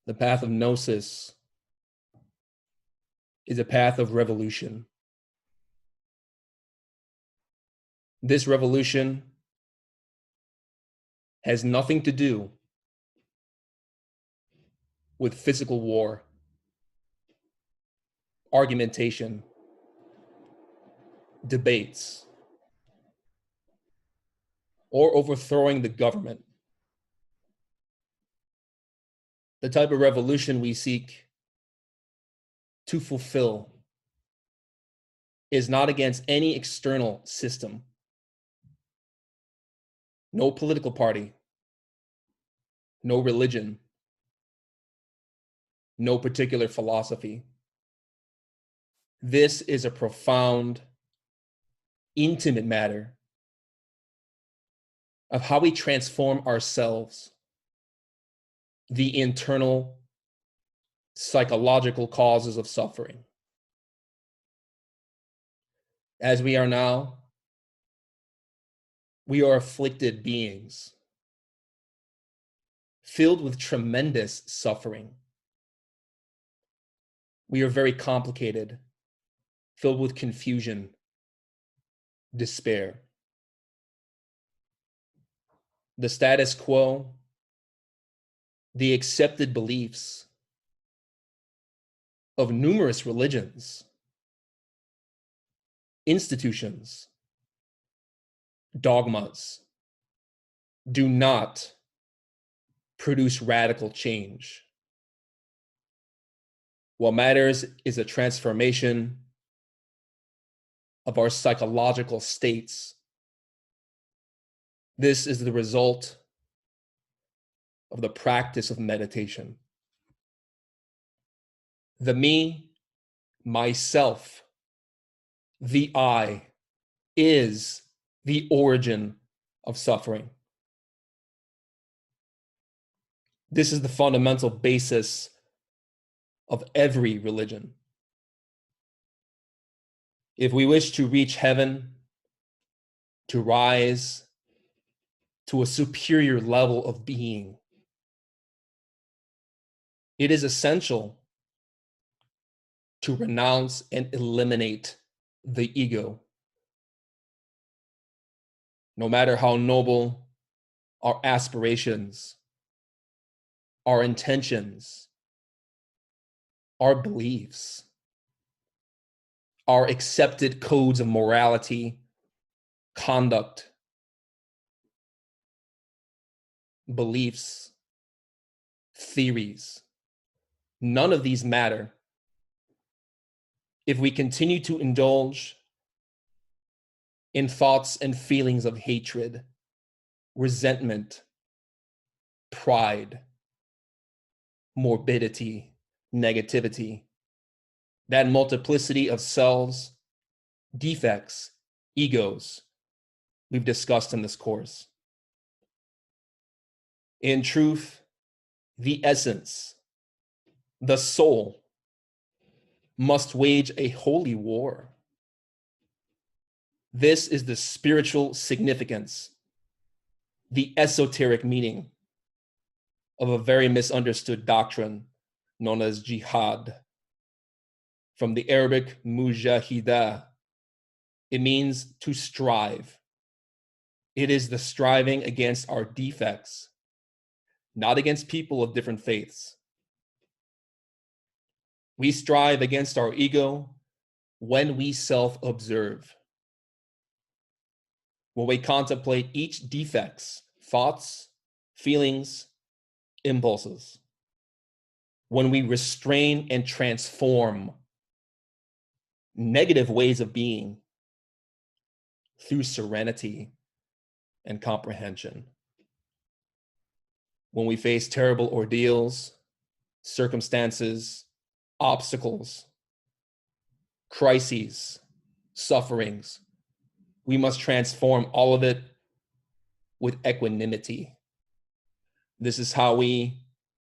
The path of gnosis is a path of revolution. This revolution has nothing to do with physical war, argumentation, debates, or overthrowing the government. The type of revolution we seek to fulfill is not against any external system, no political party, no religion, no particular philosophy. This is a profound, intimate matter of how we transform ourselves, the internal psychological causes of suffering. As we are now, we are afflicted beings, filled with tremendous suffering. We are very complicated, filled with confusion, despair. The status quo, the accepted beliefs of numerous religions, institutions, dogmas do not produce radical change. What matters is a transformation of our psychological states. This is the result of the practice of meditation. The me, myself, the I, is the origin of suffering. This is the fundamental basis of every religion. If we wish to reach heaven, to rise to a superior level of being, it is essential to renounce and eliminate the ego. No matter how noble our aspirations, our intentions, our beliefs, our accepted codes of morality, conduct, beliefs, theories, none of these matter if we continue to indulge in thoughts and feelings of hatred, resentment, pride, morbidity, negativity, that multiplicity of selves, defects, egos we've discussed in this course. In truth, the essence, the soul, must wage a holy war. This is the spiritual significance, the esoteric meaning of a very misunderstood doctrine known as jihad. From the Arabic mujahida, it means to strive. It is the striving against our defects, not against people of different faiths. We strive against our ego when we self-observe. When we contemplate each defect's thoughts, feelings, impulses. When we restrain and transform negative ways of being through serenity and comprehension. When we face terrible ordeals, circumstances, obstacles, crises, sufferings, we must transform all of it with equanimity. This is how we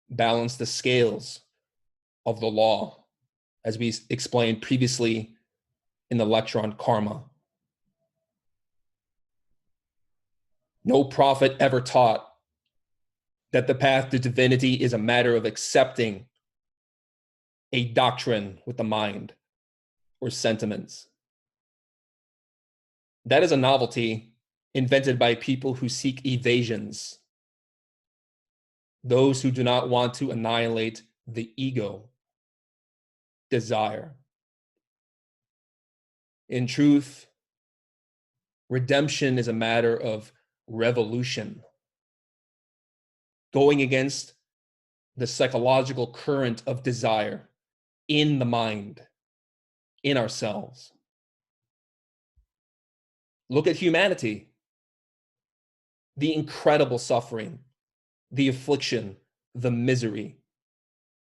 balance the scales of the law, as we explained previously in the lecture on karma. No prophet ever taught that the path to divinity is a matter of accepting a doctrine with the mind or sentiments. That is a novelty invented by people who seek evasions, those who do not want to annihilate the ego, desire. In truth, redemption is a matter of revolution, going against the psychological current of desire in the mind, in ourselves. Look at humanity, the incredible suffering, the affliction, the misery.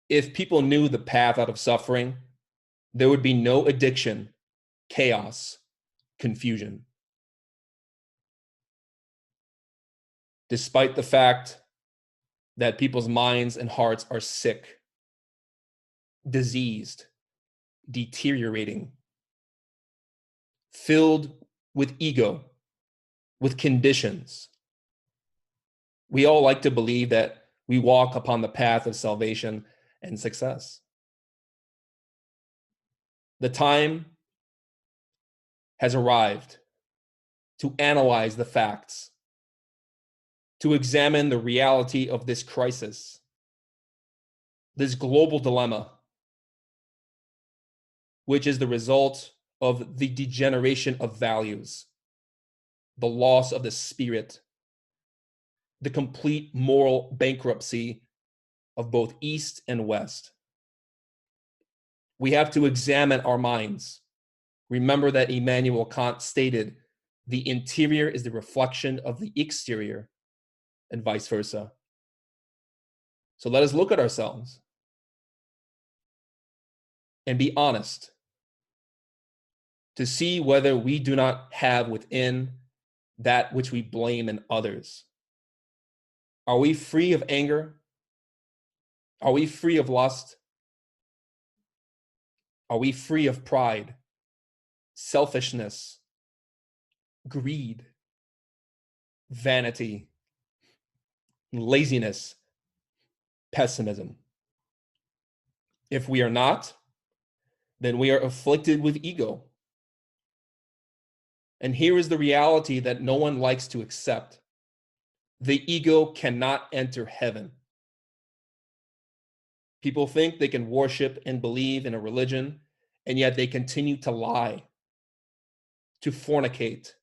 If people knew the path out of suffering, there would be no addiction, chaos, confusion. Despite the fact that people's minds and hearts are sick, diseased, deteriorating, filled with ego, with conditions, we all like to believe that we walk upon the path of salvation and success. The time has arrived to analyze the facts, to examine the reality of this crisis, this global dilemma, which is the result of the degeneration of values, the loss of the spirit, the complete moral bankruptcy of both East and West. We have to examine our minds. Remember that Immanuel Kant stated, the interior is the reflection of the exterior, and vice versa. So let us look at ourselves and be honest to see whether we do not have within that which we blame in others. Are we free of anger? Are we free of lust? Are we free of pride, selfishness, greed, vanity, laziness, pessimism? If we are not, then we are afflicted with ego. And here is the reality that no one likes to accept. The ego cannot enter heaven. People think they can worship and believe in a religion, and yet they continue to lie, to fornicate,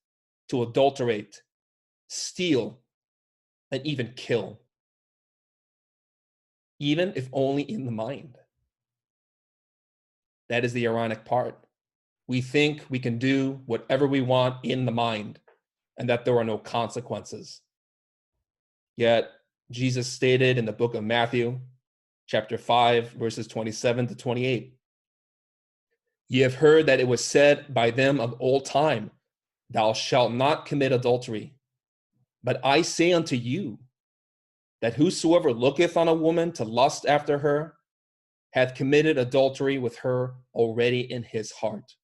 to adulterate, steal, and even kill, even if only in the mind. That is the ironic part. We think we can do whatever we want in the mind and that there are no consequences. Yet Jesus stated in the book of Matthew, chapter 5, verses 27 to 28, ye have heard that it was said by them of old time, thou shalt not commit adultery. But I say unto you, that whosoever looketh on a woman to lust after her hath committed adultery with her already in his heart.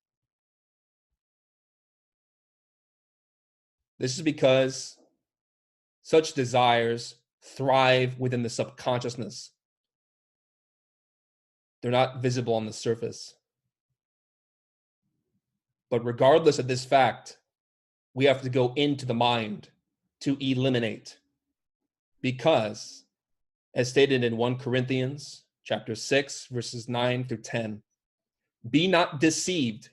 This is because such desires thrive within the subconsciousness. They're not visible on the surface. But regardless of this fact, we have to go into the mind to eliminate. Because, as stated in 1 Corinthians chapter 6, verses 9 through 10, be not deceived,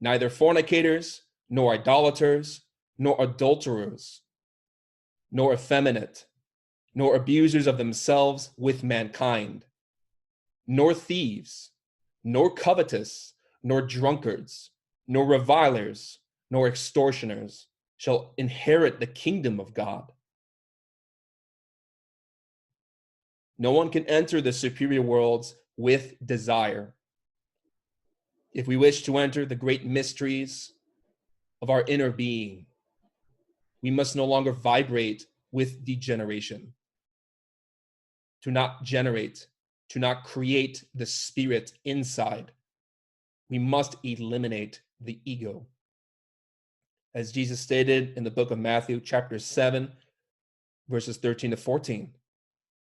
neither fornicators, nor idolaters, nor adulterers, nor effeminate, nor abusers of themselves with mankind, nor thieves, nor covetous, nor drunkards, nor revilers, nor extortioners shall inherit the kingdom of God. No one can enter the superior worlds with desire. If we wish to enter the great mysteries of our inner being, we must no longer vibrate with degeneration. To not generate, to not create the spirit inside, we must eliminate the ego. As Jesus stated in the book of Matthew, chapter 7, verses 13 to 14.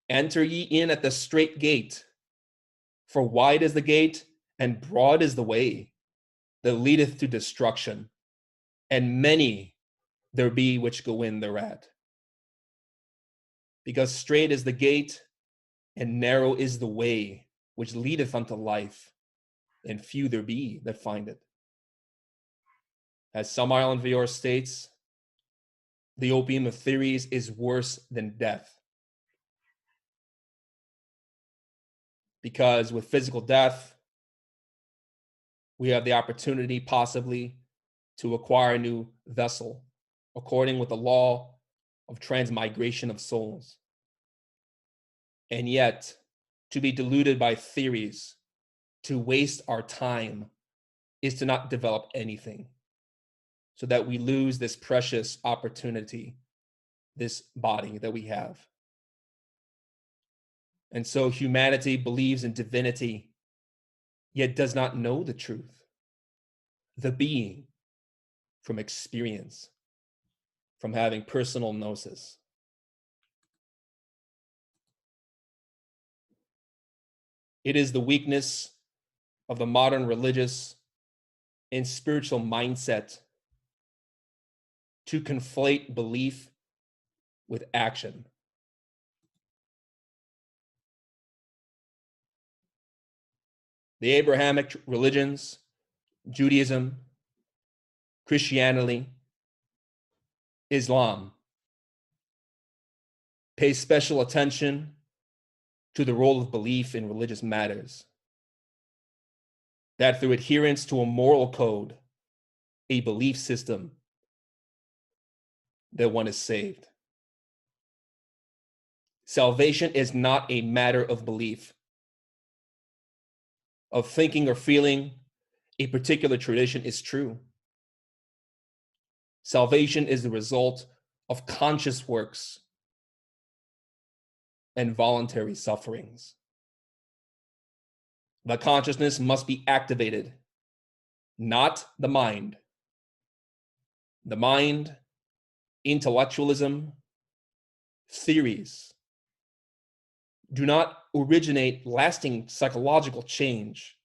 Enter ye in at the straight gate, for wide is the gate and broad is the way that leadeth to destruction, and many there be which go in thereat. Because straight is the gate and narrow is the way which leadeth unto life, and few there be that find it. As some island viewer states, the opium of theories is worse than death. Because with physical death, we have the opportunity possibly to acquire a new vessel, according with the law of transmigration of souls. And yet, to be deluded by theories, to waste our time, is to not develop anything, so that we lose this precious opportunity, this body that we have. And so humanity believes in divinity, yet does not know the truth, the being, from experience, from having personal gnosis. It is the weakness of the modern religious and spiritual mindset to conflate belief with action. The Abrahamic religions, Judaism, Christianity, Islam, pay special attention to the role of belief in religious matters. That through adherence to a moral code, a belief system, that one is saved. Salvation is not a matter of belief, of thinking or feeling a particular tradition is true. Salvation is the result of conscious works and voluntary sufferings. The consciousness must be activated, not the mind. The mind, intellectualism, theories do not originate lasting psychological change.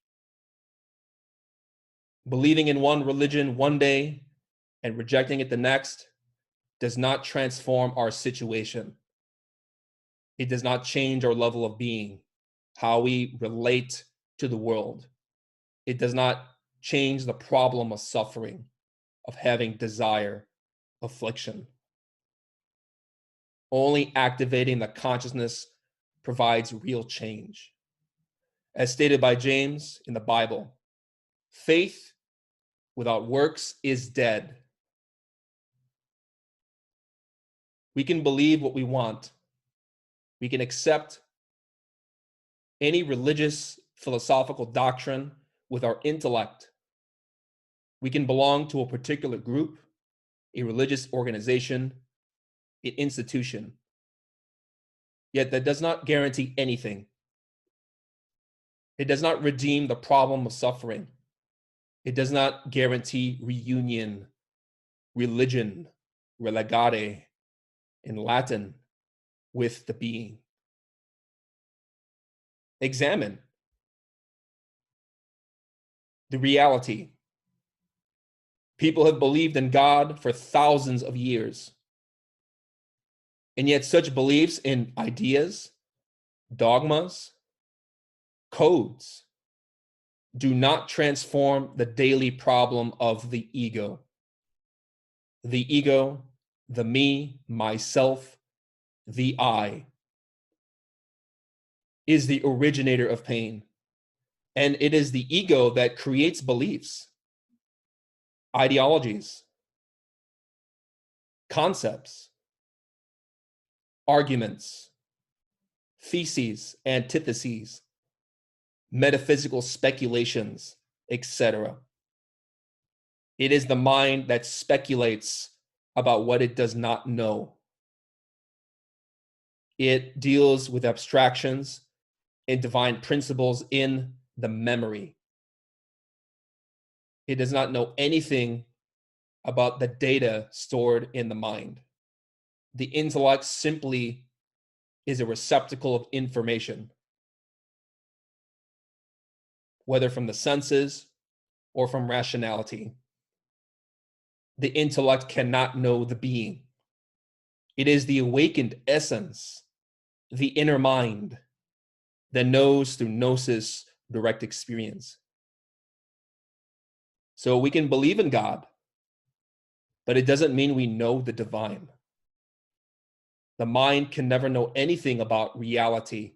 Believing in one religion one day and rejecting it the next does not transform our situation. It does not change our level of being, how we relate to the world. It does not change the problem of suffering, of having desire, affliction. Only activating the consciousness provides real change. As stated by James in the Bible, faith without works is dead. We can believe what we want. We can accept any religious, philosophical doctrine with our intellect. We can belong to a particular group, a religious organization, an institution. Yet that does not guarantee anything. It does not redeem the problem of suffering. It does not guarantee reunion, religion, relegare, in Latin, with the being. Examine the reality. People have believed in God for thousands of years. And yet such beliefs in ideas, dogmas, codes do not transform the daily problem of the ego. The ego, the me, myself, the I, is the originator of pain. And it is the ego that creates beliefs, ideologies, concepts, arguments, theses, antitheses, metaphysical speculations, etc. It is the mind that speculates about what it does not know. It deals with abstractions and divine principles in the memory. It does not know anything about the data stored in the mind. The intellect simply is a receptacle of information, whether from the senses or from rationality. The intellect cannot know the being. It is the awakened essence, the inner mind, that knows through gnosis, direct experience. So we can believe in God, but it doesn't mean we know the divine. The mind can never know anything about reality,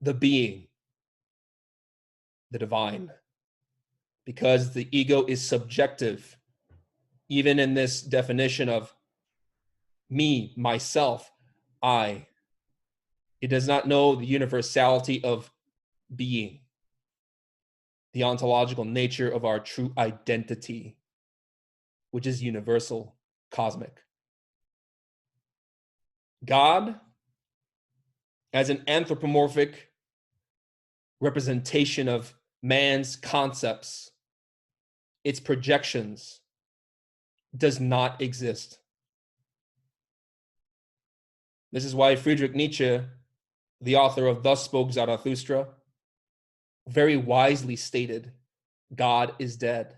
the being, the divine, because the ego is subjective. Even in this definition of me, myself, I, it does not know the universality of being, the ontological nature of our true identity, which is universal, cosmic. God, as an anthropomorphic representation of man's concepts, its projections, does not exist. This is why Friedrich Nietzsche, the author of Thus Spoke Zarathustra, very wisely stated, God is dead.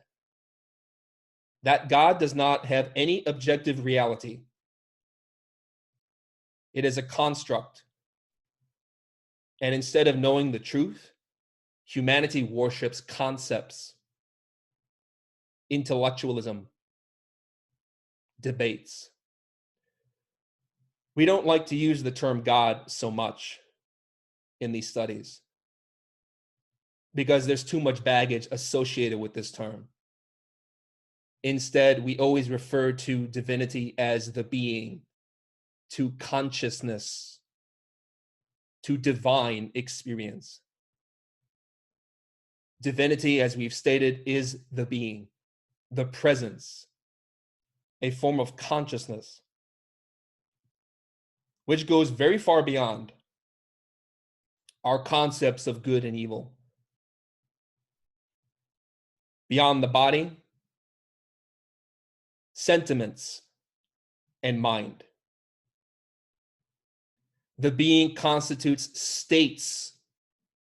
That God does not have any objective reality. It is a construct. And instead of knowing the truth, humanity worships concepts, intellectualism, debates. We don't like to use the term God so much in these studies because there's too much baggage associated with this term. Instead, we always refer to divinity as the being, to consciousness, to divine experience. Divinity, as we've stated, is the being, the presence, a form of consciousness, which goes very far beyond our concepts of good and evil, beyond the body, sentiments, and mind. The being constitutes states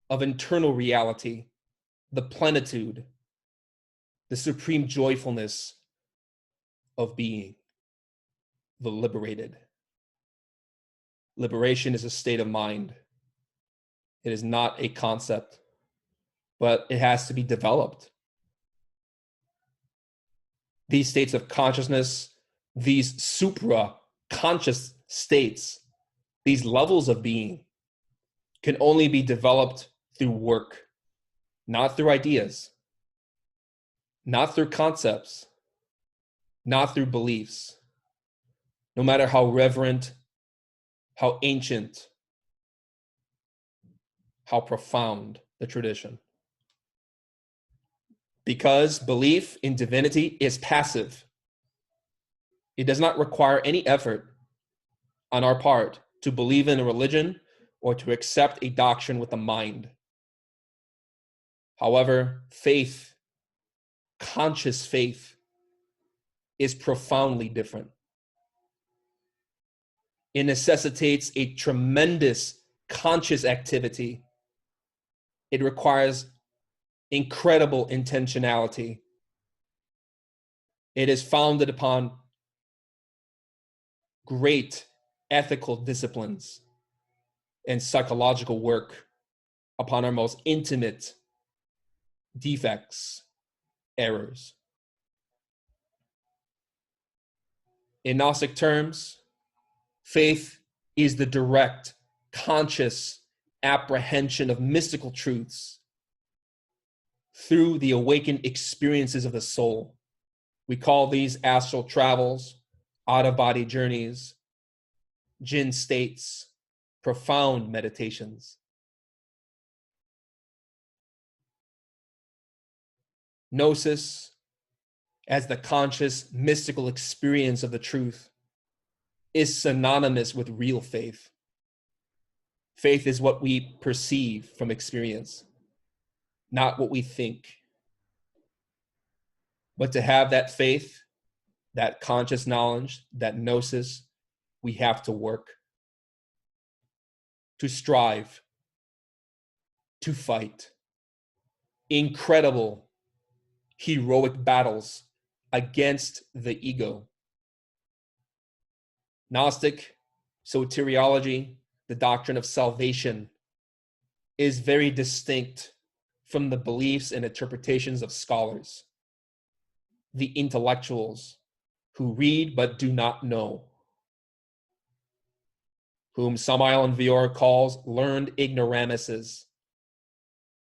of internal reality, the plenitude, the supreme joyfulness of being, the liberated. Liberation is a state of mind. It is not a concept, but it has to be developed. These states of consciousness, these supra-conscious states, these levels of being can only be developed through work, not through ideas, not through concepts, not through beliefs, no matter how reverent, how ancient, how profound the tradition. Because belief in divinity is passive. It does not require any effort on our part to believe in a religion or to accept a doctrine with the mind. However, faith, conscious faith, is profoundly different. It necessitates a tremendous conscious activity. It requires incredible intentionality. It is founded upon great ethical disciplines and psychological work upon our most intimate defects, errors. In Gnostic terms, faith is the direct, conscious apprehension of mystical truths through the awakened experiences of the soul. We call these astral travels, out-of-body journeys, jinn states, profound meditations. Gnosis, as the conscious, mystical experience of the truth, is synonymous with real faith. Faith is what we perceive from experience, not what we think. But to have that faith that conscious knowledge, that gnosis, we have to work, to strive, to fight. Incredible, heroic battles against the ego. Gnostic soteriology, the doctrine of salvation, is very distinct from the beliefs and interpretations of scholars, the intellectuals who read but do not know, whom Samael and Vior calls learned ignoramuses,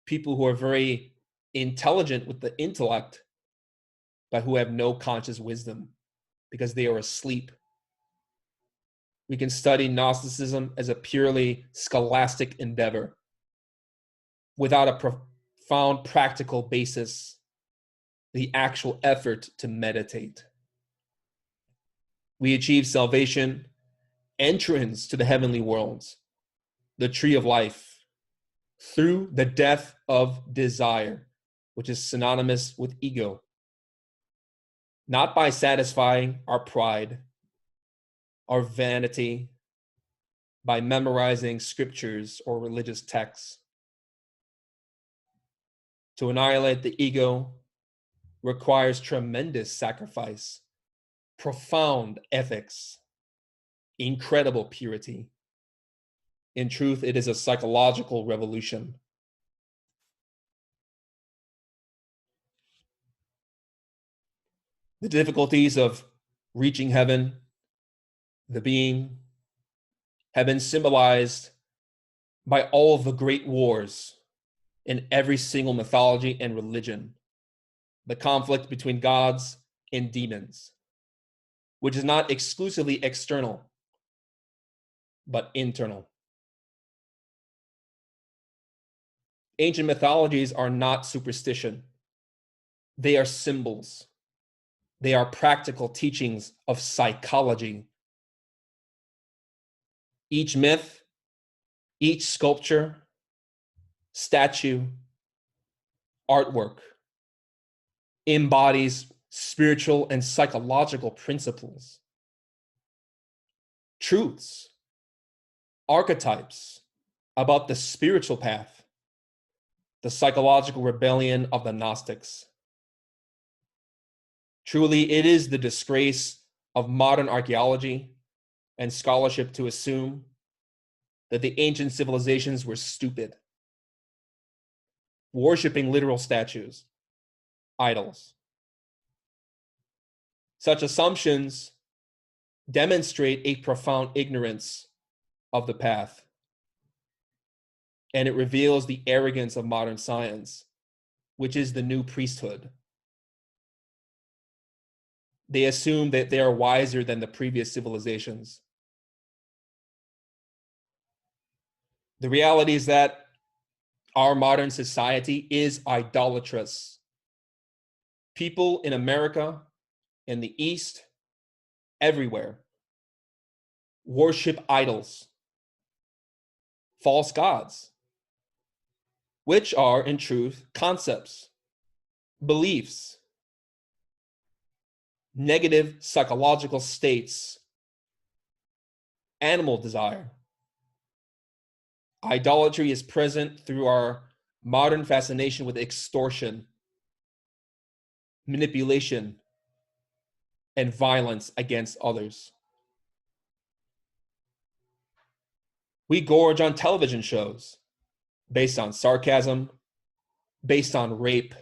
people who are very intelligent with the intellect, but who have no conscious wisdom because they are asleep. We can study Gnosticism as a purely scholastic endeavor without a profound practical basis, the actual effort to meditate. We achieve salvation, entrance to the heavenly worlds, the tree of life, through the death of desire, which is synonymous with ego, not by satisfying our pride, our vanity, by memorizing scriptures or religious texts. To annihilate the ego requires tremendous sacrifice, profound ethics, incredible purity. In truth, it is a psychological revolution. The difficulties of reaching heaven, the being, have been symbolized by all of the great wars in every single mythology and religion. The conflict between gods and demons, which is not exclusively external, but internal. Ancient mythologies are not superstition. They are symbols. They are practical teachings of psychology. Each myth, each sculpture, statue, artwork embodies spiritual and psychological principles, truths, archetypes about the spiritual path, the psychological rebellion of the Gnostics. Truly, it is the disgrace of modern archaeology and scholarship to assume that the ancient civilizations were stupid, worshiping literal statues, idols. Such assumptions demonstrate a profound ignorance of the path, and it reveals the arrogance of modern science, which is the new priesthood. They assume that they are wiser than the previous civilizations. The reality is that our modern society is idolatrous. People in America, in the East, everywhere, worship idols, false gods, which are in truth concepts, beliefs, negative psychological states, animal desire. Idolatry is present through our modern fascination with extortion, manipulation, and violence against others. We gorge on television shows based on sarcasm, based on rape,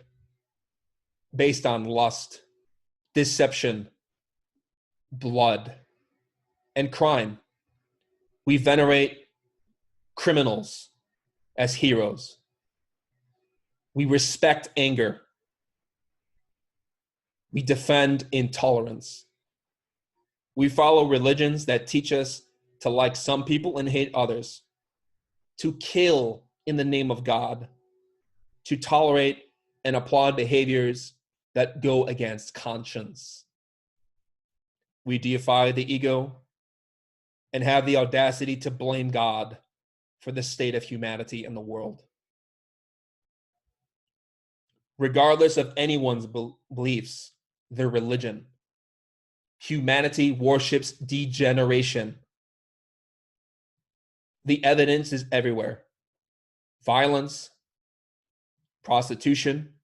based on lust, deception, blood, and crime. We venerate criminals as heroes. We respect anger. We defend intolerance. We follow religions that teach us to like some people and hate others, to kill in the name of God, to tolerate and applaud behaviors that go against conscience. We deify the ego and have the audacity to blame God for the state of humanity in the world. Regardless of anyone's beliefs, their religion, Humanity worships degeneration. The evidence is everywhere. Violence, prostitution,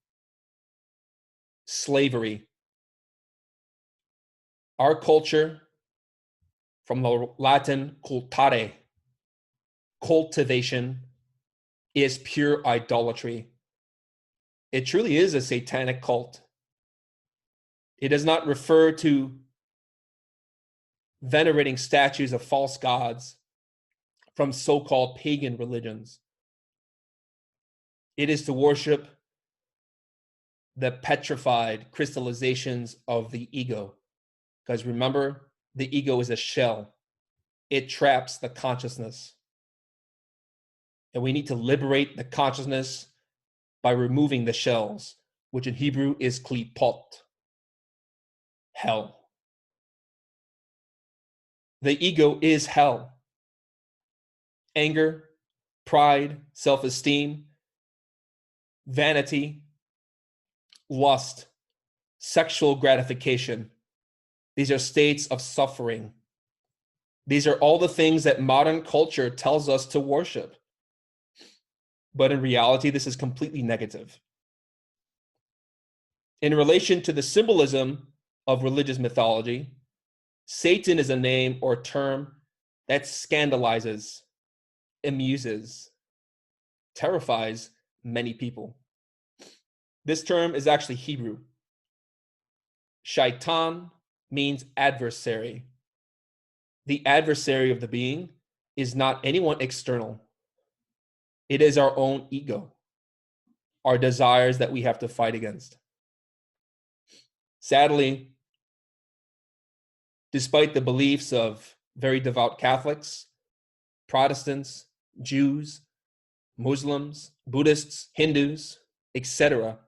slavery. Our culture, from the Latin cultare, cultivation, is pure idolatry. It truly is a satanic cult. It does not refer to venerating statues of false gods from so-called pagan religions. It is to worship the petrified crystallizations of the ego. Because remember, the ego is a shell. It traps the consciousness. And we need to liberate the consciousness by removing the shells, which in Hebrew is klipot, hell. The ego is hell. Anger, pride, self-esteem, vanity, lust, sexual gratification. These are states of suffering. These are all the things that modern culture tells us to worship. But in reality, this is completely negative. In relation to the symbolism of religious mythology, Satan is a name or term that scandalizes, amuses, terrifies many people. This term is actually Hebrew. Shaitan means adversary. The adversary of the being is not anyone external. It is our own ego, our desires that we have to fight against. Sadly, despite the beliefs of very devout Catholics, Protestants, Jews, Muslims, Buddhists, Hindus, etc.,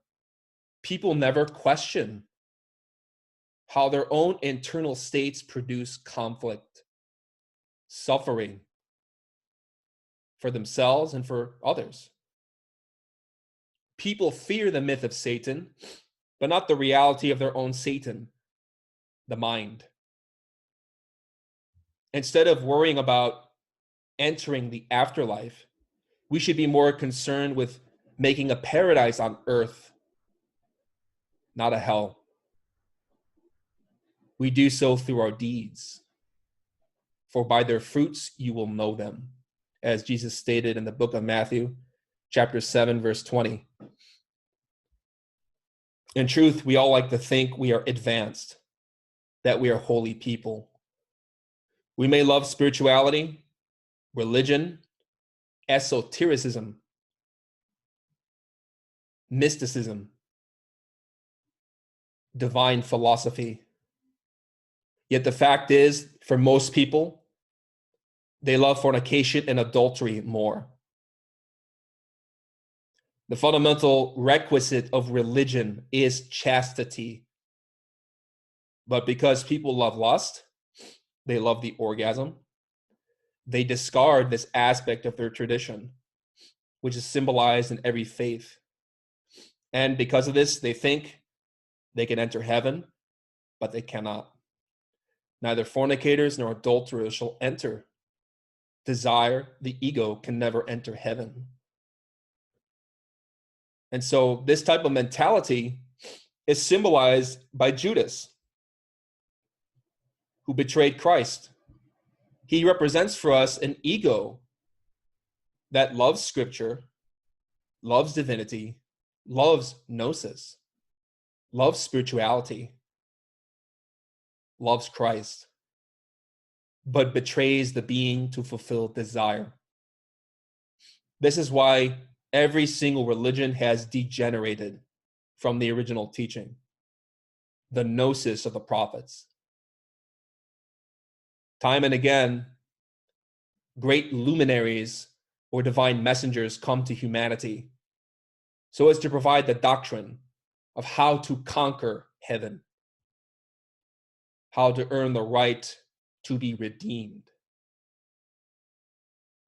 people never question how their own internal states produce conflict, suffering for themselves and for others. People fear the myth of Satan, but not the reality of their own Satan, the mind. Instead of worrying about entering the afterlife, we should be more concerned with making a paradise on earth, not a hell. We do so through our deeds. For by their fruits you will know them, as Jesus stated in the book of Matthew, chapter 7, verse 20. In truth, we all like to think we are advanced, that we are holy people. We may love spirituality, religion, esotericism, mysticism, divine philosophy. Yet the fact is, for most people, they love fornication and adultery more. The fundamental requisite of religion is chastity. But because people love lust, they love the orgasm, they discard this aspect of their tradition, which is symbolized in every faith. And because of this, they think they can enter heaven, but they cannot. Neither fornicators nor adulterers shall enter. Desire, the ego, can never enter heaven. And so this type of mentality is symbolized by Judas, who betrayed Christ. He represents for us an ego that loves scripture, loves divinity, loves gnosis, loves spirituality, loves Christ, but betrays the being to fulfill desire. This is why every single religion has degenerated from the original teaching, the gnosis of the prophets. Time and again, great luminaries or divine messengers come to humanity so as to provide the doctrine of how to conquer heaven, how to earn the right to be redeemed.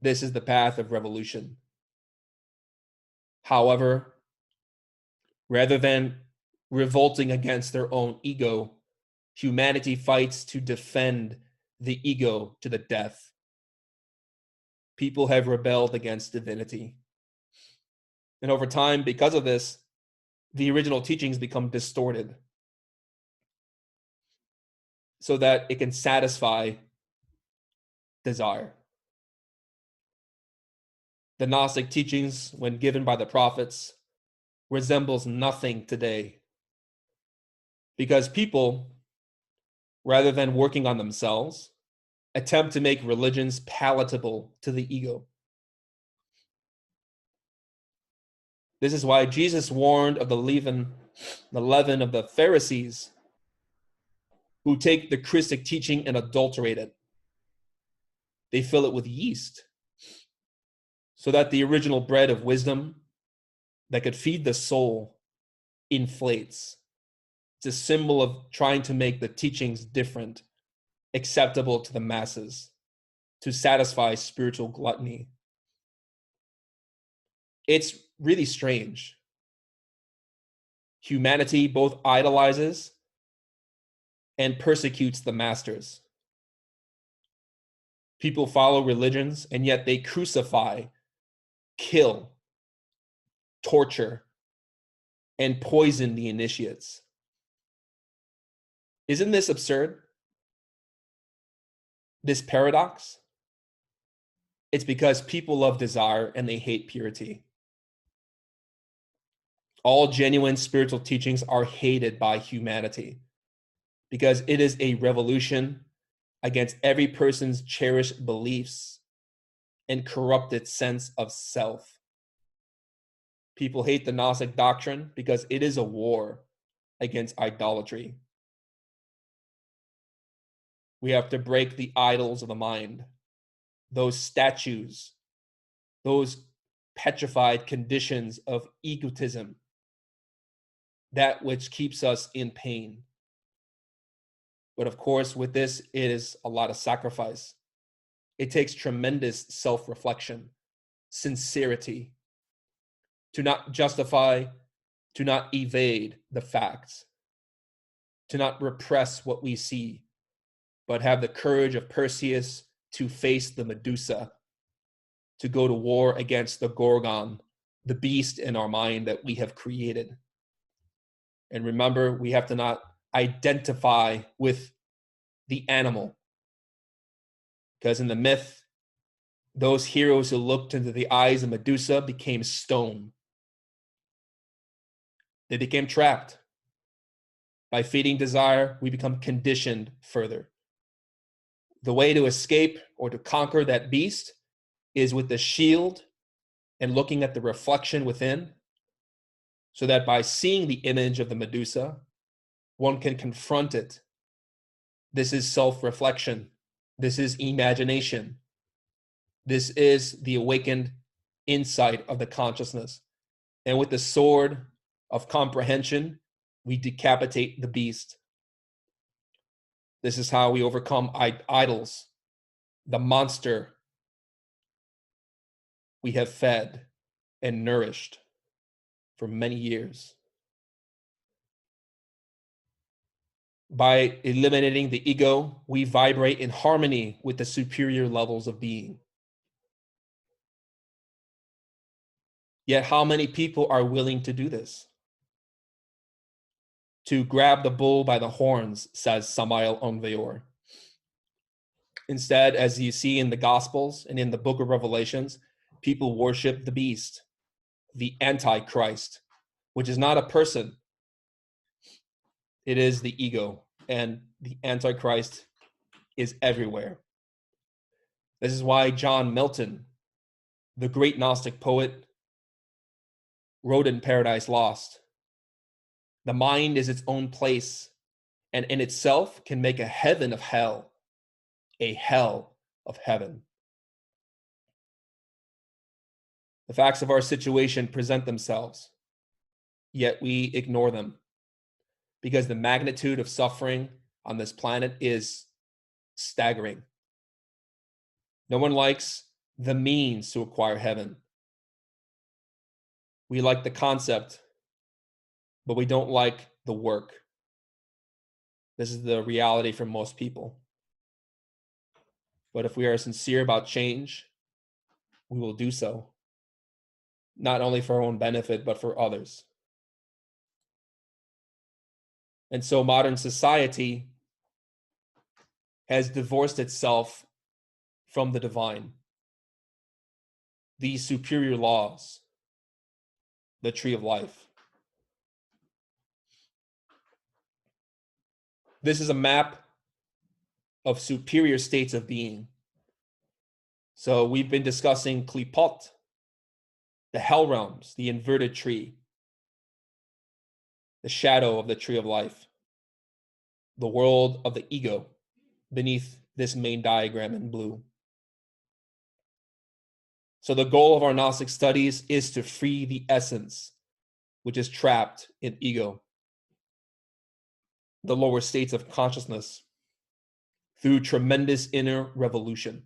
This is the path of revolution. However, rather than revolting against their own ego, Humanity fights to defend the ego to the death. People have rebelled against divinity. And over time, because of this, the original teachings become distorted so that it can satisfy desire. The Gnostic teachings, when given by the prophets, resembles nothing today, because people, rather than working on themselves, attempt to make religions palatable to the ego. This is why Jesus warned of the leaven of the Pharisees, who take the Christic teaching and adulterate it. They fill it with yeast, so that the original bread of wisdom that could feed the soul inflates. It's a symbol of trying to make the teachings different, acceptable to the masses, to satisfy spiritual gluttony. It's really strange. Humanity both idolizes and persecutes the masters. People follow religions, and yet they crucify, kill, torture, and poison the initiates. Isn't this absurd? This paradox? It's because people love desire and they hate purity. All genuine spiritual teachings are hated by humanity because it is a revolution against every person's cherished beliefs and corrupted sense of self. People hate the Gnostic doctrine because it is a war against idolatry. We have to break the idols of the mind, those statues, those petrified conditions of egotism, that which keeps us in pain. But of course, with this, it is a lot of sacrifice. It takes tremendous self-reflection, sincerity, to not justify, to not evade the facts, to not repress what we see, but have the courage of Perseus to face the Medusa, to go to war against the Gorgon, the beast in our mind that we have created. And remember, we have to not identify with the animal, because in the myth, those heroes who looked into the eyes of Medusa became stone. They became trapped. By feeding desire, we become conditioned further. The way to escape or to conquer that beast is with the shield and looking at the reflection within, so that by seeing the image of the Medusa, one can confront it. This is self-reflection. This is imagination. This is the awakened insight of the consciousness. And with the sword of comprehension, we decapitate the beast. This is how we overcome idols, the monster we have fed and nourished for many years. By eliminating the ego, we vibrate in harmony with the superior levels of being. Yet how many people are willing to do this? To grab the bull by the horns, says Samael Aun Weor. Instead, as you see in the Gospels and in the book of Revelations, people worship the beast, the Antichrist, which is not a person. It is the ego, and the Antichrist is everywhere. This is why John Milton, the great Gnostic poet, wrote in Paradise Lost, "The mind is its own place, and in itself can make a heaven of hell, a hell of heaven." The facts of our situation present themselves, yet we ignore them, because the magnitude of suffering on this planet is staggering. No one likes the means to acquire heaven. We like the concept, but we don't like the work. This is the reality for most people. But if we are sincere about change, we will do so, not only for our own benefit, but for others. And so modern society has divorced itself from the divine, these superior laws, the tree of life. This is a map of superior states of being. So we've been discussing Klipot, the hell realms, the inverted tree, the shadow of the tree of life, the world of the ego beneath this main diagram in blue. So the goal of our Gnostic studies is to free the essence, which is trapped in ego, the lower states of consciousness, through tremendous inner revolution.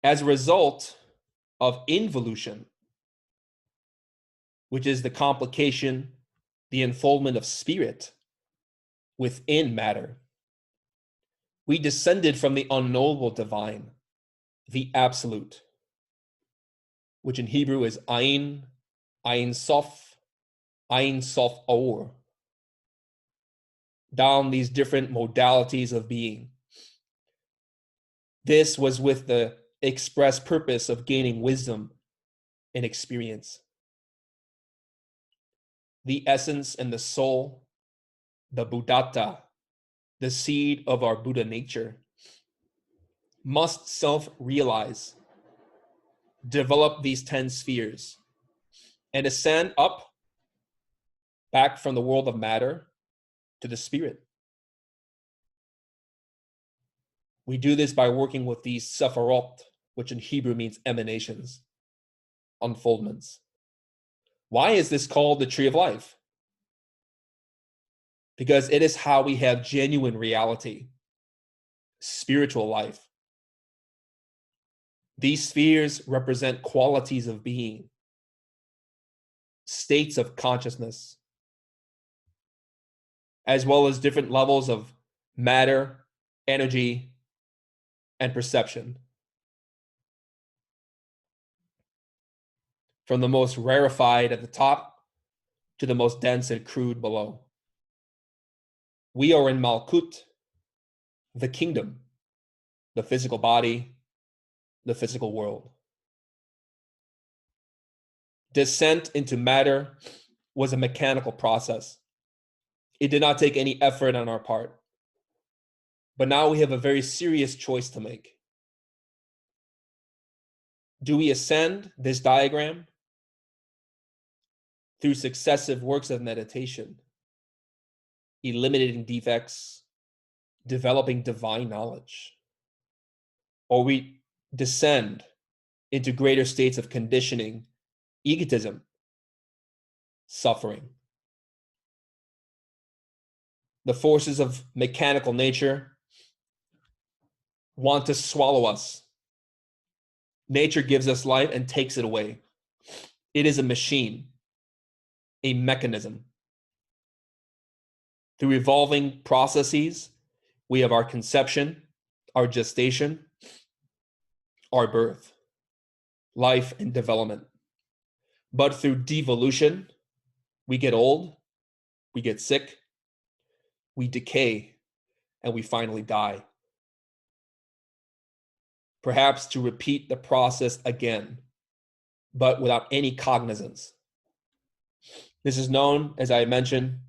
As a result of involution, which is the complication, the unfoldment of spirit within matter, we descended from the unknowable divine, the absolute, which in Hebrew is Ein, Ein Sof Or, down these different modalities of being. This was with the express purpose of gaining wisdom and experience. The essence and the soul, the Buddhata, the seed of our Buddha nature, must self-realize, develop these 10 spheres, and ascend up back from the world of matter to the spirit. We do this by working with these sepharot, which in Hebrew means emanations, unfoldments. Why is this called the tree of life? Because it is how we have genuine reality, spiritual life. These spheres represent qualities of being, states of consciousness, as well as different levels of matter, energy, and perception. From the most rarefied at the top to the most dense and crude below. We are in Malkut, the kingdom, the physical body, the physical world. Descent into matter was a mechanical process. It did not take any effort on our part. But now we have a very serious choice to make. Do we ascend this diagram through successive works of meditation, eliminating defects, developing divine knowledge? Or we descend into greater states of conditioning, egotism, suffering? The forces of mechanical nature want to swallow us. Nature gives us life and takes it away. It is a machine, a mechanism. Through evolving processes, we have our conception, our gestation, our birth, life, and development. But through devolution, we get old, we get sick, we decay, and we finally die. Perhaps to repeat the process again, but without any cognizance. This is known, as I mentioned,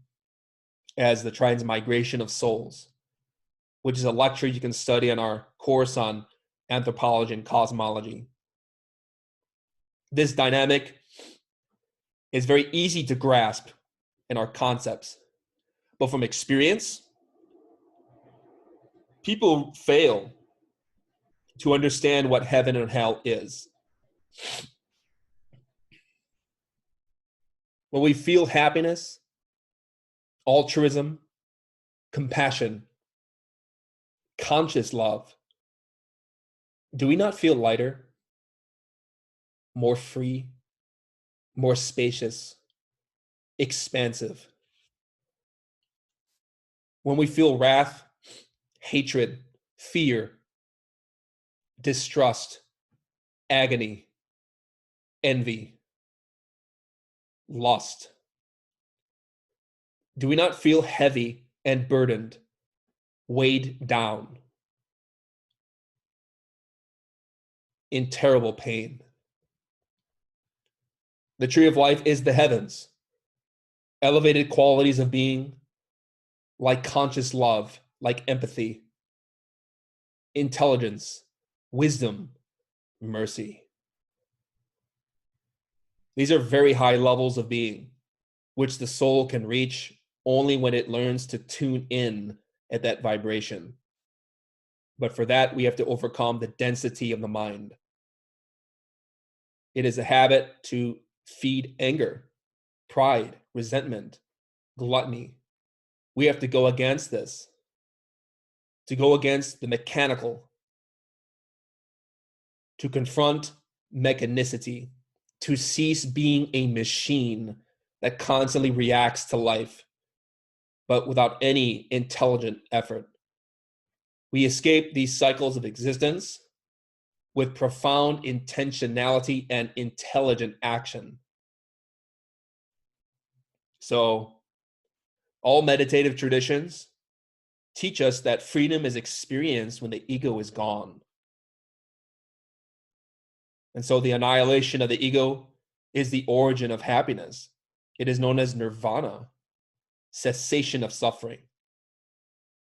as the transmigration of souls, which is a lecture you can study on our course on anthropology and cosmology. This dynamic is very easy to grasp in our concepts, but from experience, people fail to understand what heaven and hell is. When we feel happiness, altruism, compassion, conscious love, do we not feel lighter, more free, more spacious, expansive? When we feel wrath, hatred, fear, distrust, agony, envy, lust, do we not feel heavy and burdened, weighed down, in terrible pain? The tree of life is the heavens, elevated qualities of being, like conscious love, like empathy, intelligence, wisdom, mercy. These are very high levels of being, which the soul can reach only when it learns to tune in at that vibration. But for that, we have to overcome the density of the mind. It is a habit to feed anger, pride, resentment, gluttony. We have to go against this, to go against the mechanical, to confront mechanicity, to cease being a machine that constantly reacts to life, but without any intelligent effort. We escape these cycles of existence with profound intentionality and intelligent action. So, all meditative traditions teach us that freedom is experienced when the ego is gone. And so the annihilation of the ego is the origin of happiness. It is known as nirvana, cessation of suffering.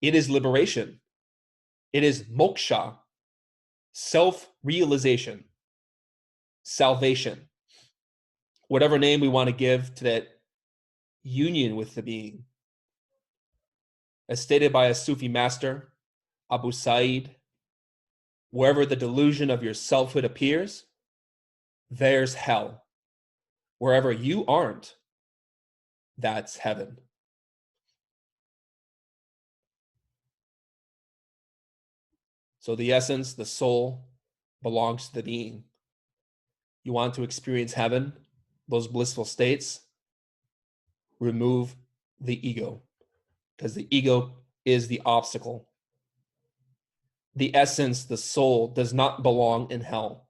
It is liberation. It is moksha, self-realization, salvation, whatever name we want to give to that union with the being. As stated by a Sufi master, Abu Sa'id, wherever the delusion of your selfhood appears, there's hell. Wherever you aren't, that's heaven. So the essence, the soul, belongs to the being. You want to experience heaven, those blissful states, remove the ego, because the ego is the obstacle. The essence, the soul, does not belong in hell.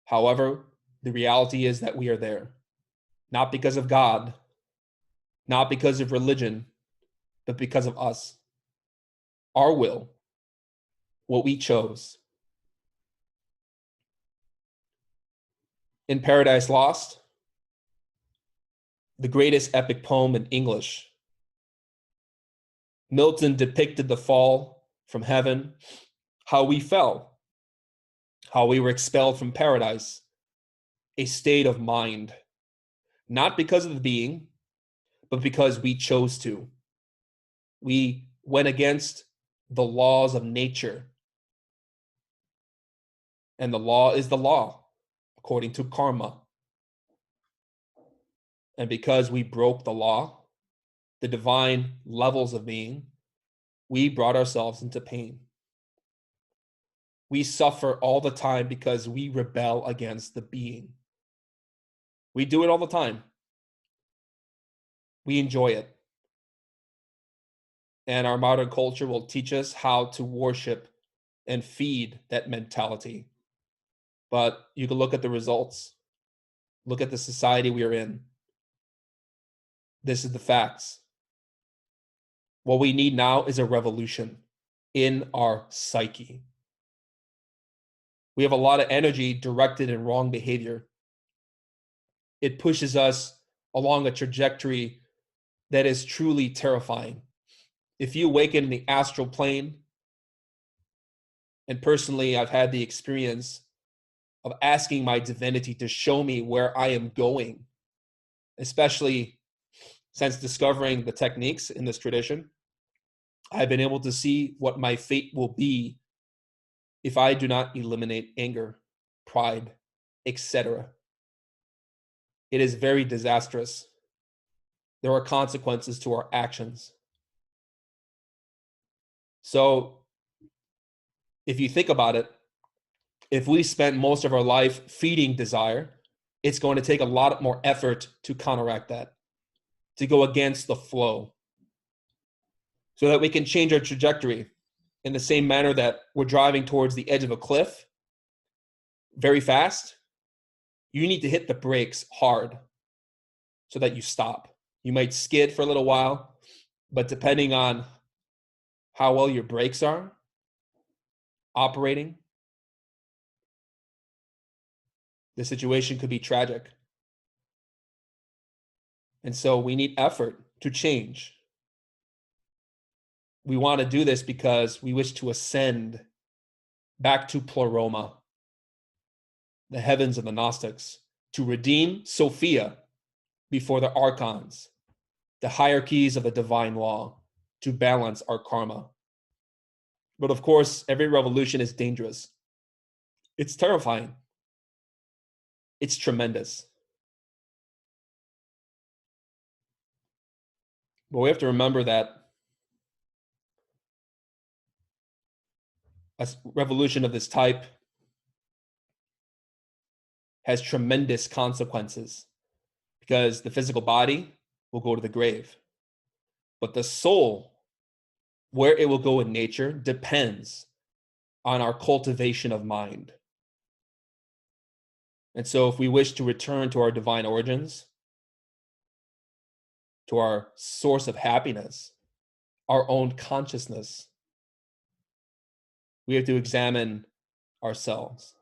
However, the reality is that we are there, not because of God, not because of religion, but because of us, our will, what we chose. In Paradise Lost, the greatest epic poem in English, Milton depicted the fall from heaven, how we fell, how we were expelled from paradise, a state of mind, not because of the being, but because we chose to. We went against the laws of nature. And the law is the law, according to karma. And because we broke the law, the divine levels of being, we brought ourselves into pain. We suffer all the time because we rebel against the being. We do it all the time. We enjoy it. And our modern culture will teach us how to worship and feed that mentality. But you can look at the results. Look at the society we are in. This is the facts. What we need now is a revolution in our psyche. We have a lot of energy directed in wrong behavior. It pushes us along a trajectory that is truly terrifying. If you awaken in the astral plane, and personally, I've had the experience of asking my divinity to show me where I am going, especially since discovering the techniques in this tradition. I've been able to see what my fate will be if I do not eliminate anger, pride, etc. It is very disastrous. There are consequences to our actions. So if you think about it, if we spend most of our life feeding desire, it's going to take a lot more effort to counteract that, to go against the flow. so that we can change our trajectory in the same manner that we're driving towards the edge of a cliff very fast. You need to hit the brakes hard so that you stop. You might skid for a little while, but depending on how well your brakes are operating, the situation could be tragic. And so we need effort to change. We want to do this because we wish to ascend back to Pleroma, the heavens of the Gnostics, to redeem Sophia before the archons, the hierarchies of the divine law, to balance our karma. But of course, every revolution is dangerous. It's terrifying. It's tremendous. But we have to remember that a revolution of this type has tremendous consequences, because the physical body will go to the grave. But the soul, where it will go in nature, depends on our cultivation of mind. And so if we wish to return to our divine origins, to our source of happiness, our own consciousness, we have to examine ourselves,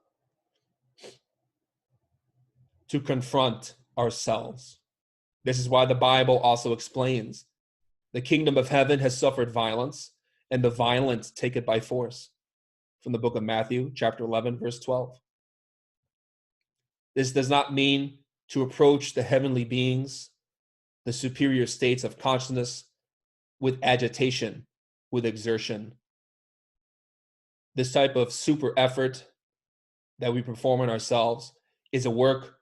to confront ourselves. This is why the Bible also explains the kingdom of heaven has suffered violence, and the violent take it by force, from the book of Matthew, chapter 11, verse 12. This does not mean to approach the heavenly beings, the superior states of consciousness, with agitation, with exertion. This type of super effort that we perform on ourselves is a work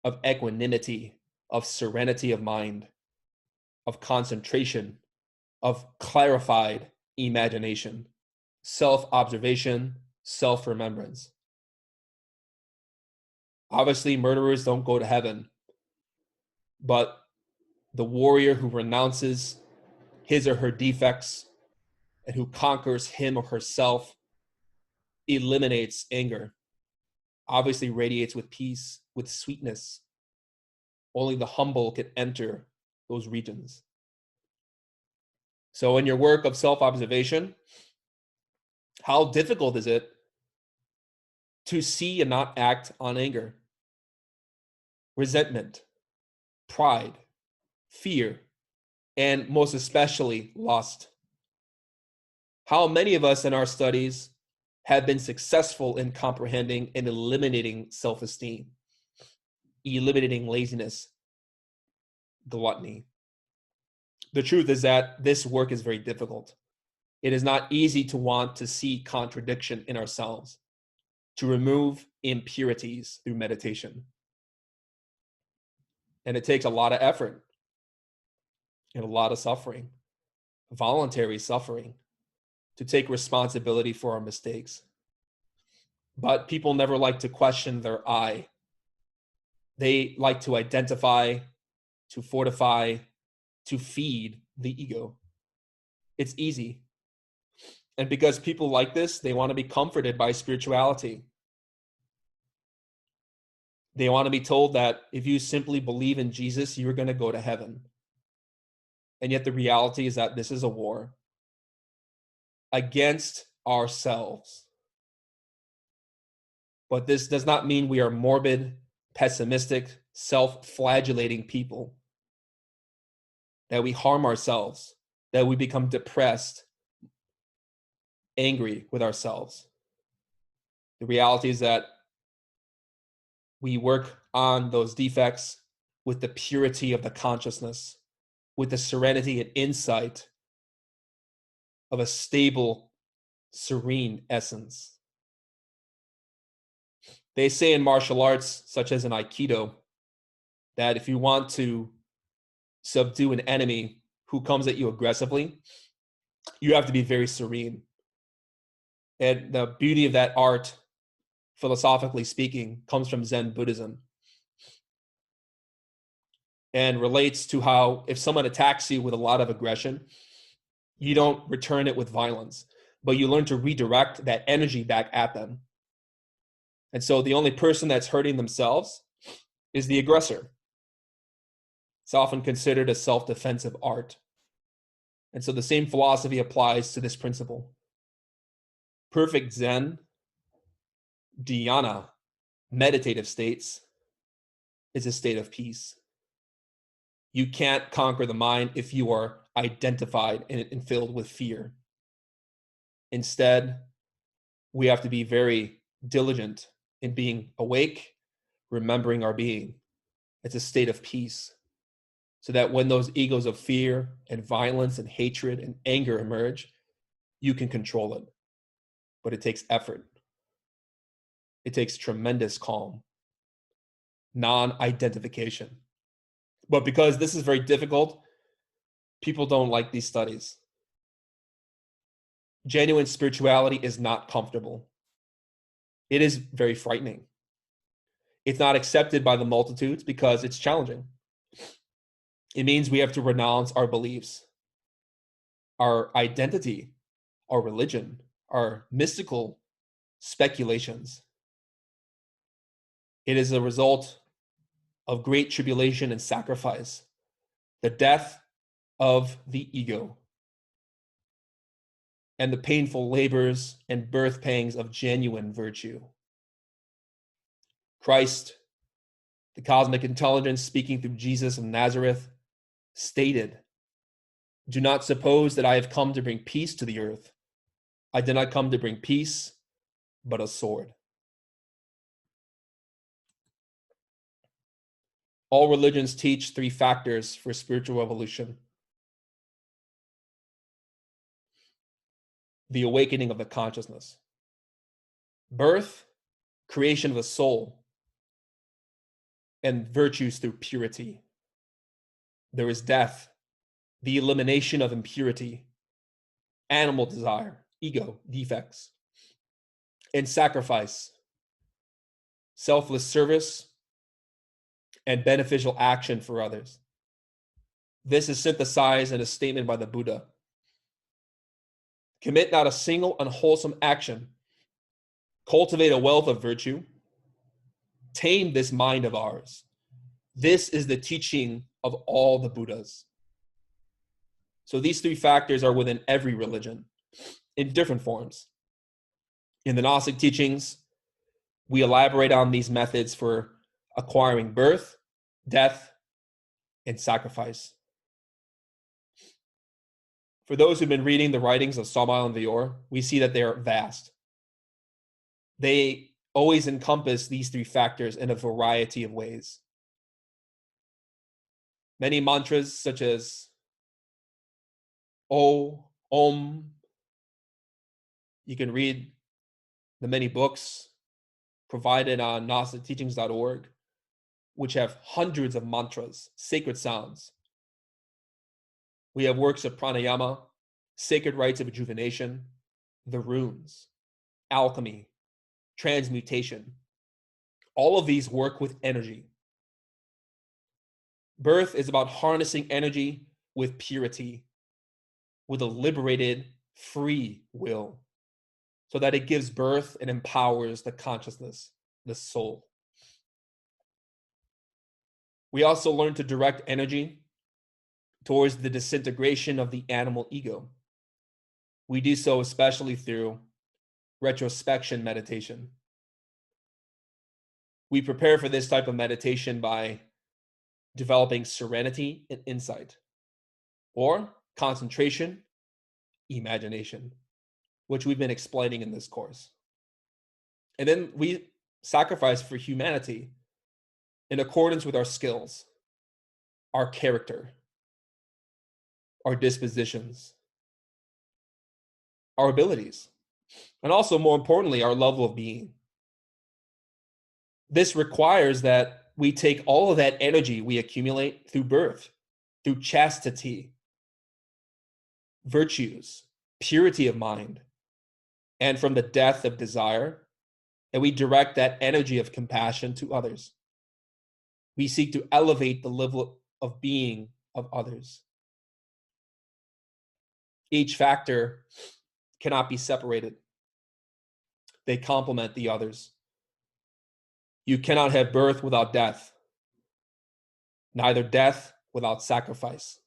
of equanimity, of serenity of mind, of concentration, of clarified imagination, self-observation, self-remembrance. Obviously, murderers don't go to heaven, but the warrior who renounces his or her defects and who conquers him or herself, eliminates anger, obviously radiates with peace, with sweetness. Only the humble can enter those regions. So in your work of self-observation, how difficult is it to see and not act on anger, resentment, pride, fear, and most especially lust? How many of us in our studies have been successful in comprehending and eliminating self-esteem, eliminating laziness, gluttony? The truth is that this work is very difficult. It is not easy to want to see contradiction in ourselves, to remove impurities through meditation. And it takes a lot of effort and a lot of suffering, voluntary suffering, to take responsibility for our mistakes. But people never like to question their I. They like to identify, to fortify, to feed the ego. It's easy. And because people like this, they want to be comforted by spirituality. They want to be told that if you simply believe in Jesus, you're going to go to heaven. And yet the reality is that this is a war against ourselves. But this does not mean we are morbid, pessimistic, self-flagellating people, that we harm ourselves, that we become depressed, angry with ourselves. The reality is that we work on those defects with the purity of the consciousness, with the serenity and insight of a stable, serene essence. They say in martial arts, such as in Aikido, that if you want to subdue an enemy who comes at you aggressively, you have to be very serene. And the beauty of that art, philosophically speaking, comes from Zen Buddhism and relates to how if someone attacks you with a lot of aggression, You don't return it with violence, but you learn to redirect that energy back at them. And so the only person that's hurting themselves is the aggressor. It's often considered a self-defensive art. And so the same philosophy applies to this principle. Perfect Zen, dhyana, meditative states, is a state of peace. You can't conquer the mind if you are identified and filled with fear. Instead, we have to be very diligent in being awake, remembering our being. It's a state of peace. So that when those egos of fear and violence and hatred and anger emerge, you can control it. But it takes effort. It takes tremendous calm, non-identification. But because this is very difficult, people don't like these studies. Genuine spirituality is not comfortable. It is very frightening. It's not accepted by the multitudes because it's challenging. It means we have to renounce our beliefs, our identity, our religion, our mystical speculations. It is a result of great tribulation and sacrifice, the death of the ego, and the painful labors and birth pangs of genuine virtue. Christ, the cosmic intelligence speaking through Jesus of Nazareth, stated, "Do not suppose that I have come to bring peace to the earth. I did not come to bring peace, but a sword." All religions teach three factors for spiritual evolution: the awakening of the consciousness, birth, creation of the soul, and virtues through purity. There is death, the elimination of impurity, animal desire, ego, defects, and sacrifice, selfless service, and beneficial action for others. This is synthesized in a statement by the Buddha. Commit not a single unwholesome action. Cultivate a wealth of virtue. Tame this mind of ours. This is the teaching of all the Buddhas. So these three factors are within every religion in different forms. In the Gnostic teachings, we elaborate on these methods for acquiring birth, death, and sacrifice. For those who've been reading the writings of Samael and Vior, we see that they are vast. They always encompass these three factors in a variety of ways. Many mantras such as O, Om. You can read the many books provided on GnosticTeachings.org, which have hundreds of mantras, sacred sounds. We have works of pranayama, sacred rites of rejuvenation, the runes, alchemy, transmutation. All of these work with energy. Birth is about harnessing energy with purity, with a liberated, free will, so that it gives birth and empowers the consciousness, the soul. We also learn to direct energy towards the disintegration of the animal ego. We do so especially through retrospection meditation. We prepare for this type of meditation by developing serenity and insight, or concentration, imagination, which we've been explaining in this course. And then we sacrifice for humanity in accordance with our skills, our character, our dispositions, our abilities, and also, more importantly, our level of being. This requires that we take all of that energy we accumulate through birth, through chastity, virtues, purity of mind, and from the death of desire, and we direct that energy of compassion to others. We seek to elevate the level of being of others. Each factor cannot be separated. They complement the others. You cannot have birth without death, neither death without sacrifice.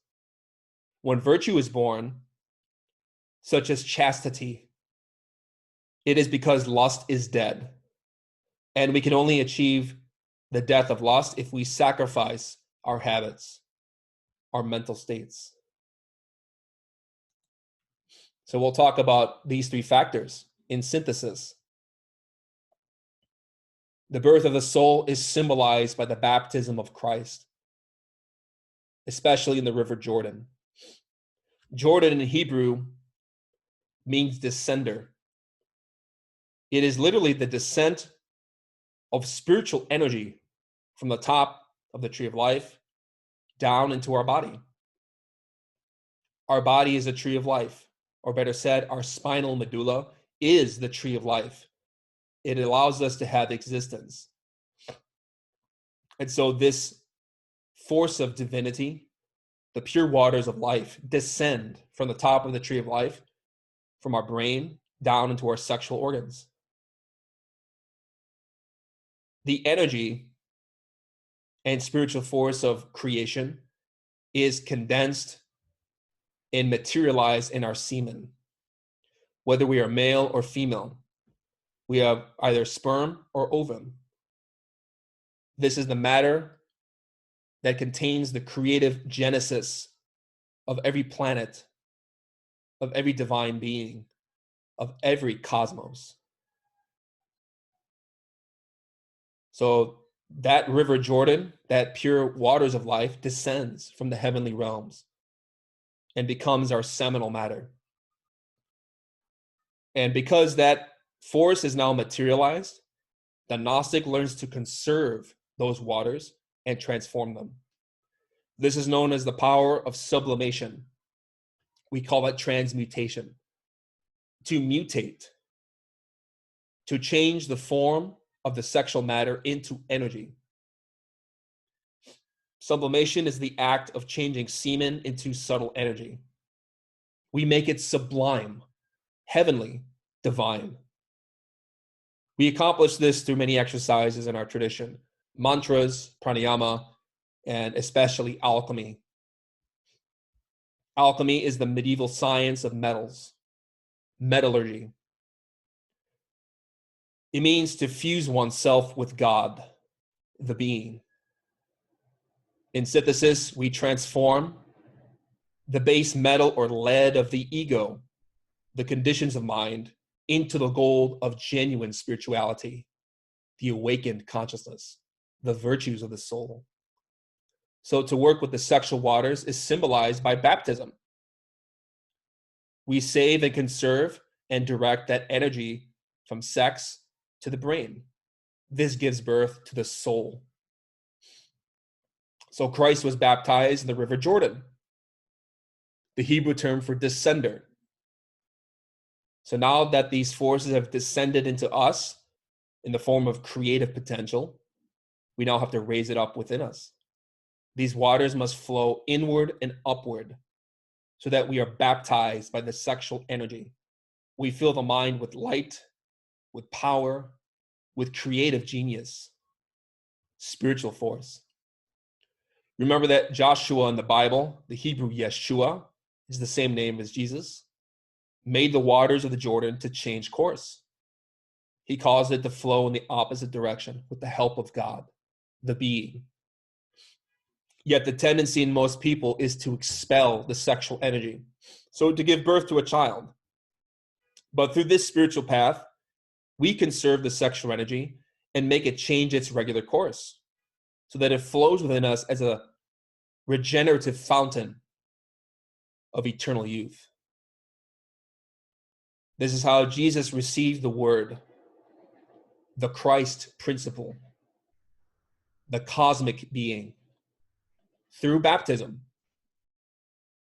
When virtue is born, such as chastity, it is because lust is dead. And we can only achieve the death of lust if we sacrifice our habits, our mental states. So we'll talk about these three factors in synthesis. The birth of the soul is symbolized by the baptism of Christ, especially in the river Jordan. Jordan in Hebrew means descender. It is literally the descent of spiritual energy from the top of the tree of life down into our body. Our body is a tree of life, or better said, our spinal medulla is the tree of life. It allows us to have existence. And so this force of divinity, the pure waters of life, descend from the top of the tree of life, from our brain down into our sexual organs. The energy and spiritual force of creation is condensed and materialized in our semen. Whether we are male or female, we have either sperm or ovum. This is the matter that contains the creative genesis of every planet, of every divine being, of every cosmos. So that river Jordan, that pure waters of life, descends from the heavenly realms and becomes our seminal matter. And because that force is now materialized, the Gnostic learns to conserve those waters and transform them. This is known as the power of sublimation. We call it transmutation. To mutate, to change the form of the sexual matter into energy. Sublimation is the act of changing semen into subtle energy. We make it sublime, heavenly, divine. We accomplish this through many exercises in our tradition: mantras, pranayama, and especially alchemy. Alchemy is the medieval science of metals, metallurgy. It means to fuse oneself with God, the being. In synthesis, we transform the base metal or lead of the ego, the conditions of mind, into the gold of genuine spirituality, the awakened consciousness, the virtues of the soul. So to work with the sexual waters is symbolized by baptism. We save and conserve and direct that energy from sex to the brain. This gives birth to the soul. So Christ was baptized in the river Jordan, the Hebrew term for descender. So now that these forces have descended into us in the form of creative potential, we now have to raise it up within us. These waters must flow inward and upward so that we are baptized by the sexual energy. We fill the mind with light, with power, with creative genius, spiritual force. Remember that Joshua in the Bible, the Hebrew Yeshua, is the same name as Jesus, made the waters of the Jordan to change course. He caused it to flow in the opposite direction with the help of God, the being. Yet the tendency in most people is to expel the sexual energy, so to give birth to a child. But through this spiritual path, we conserve the sexual energy and make it change its regular course so that it flows within us as a regenerative fountain of eternal youth. This is how Jesus received the word, the Christ principle, the cosmic being, through baptism.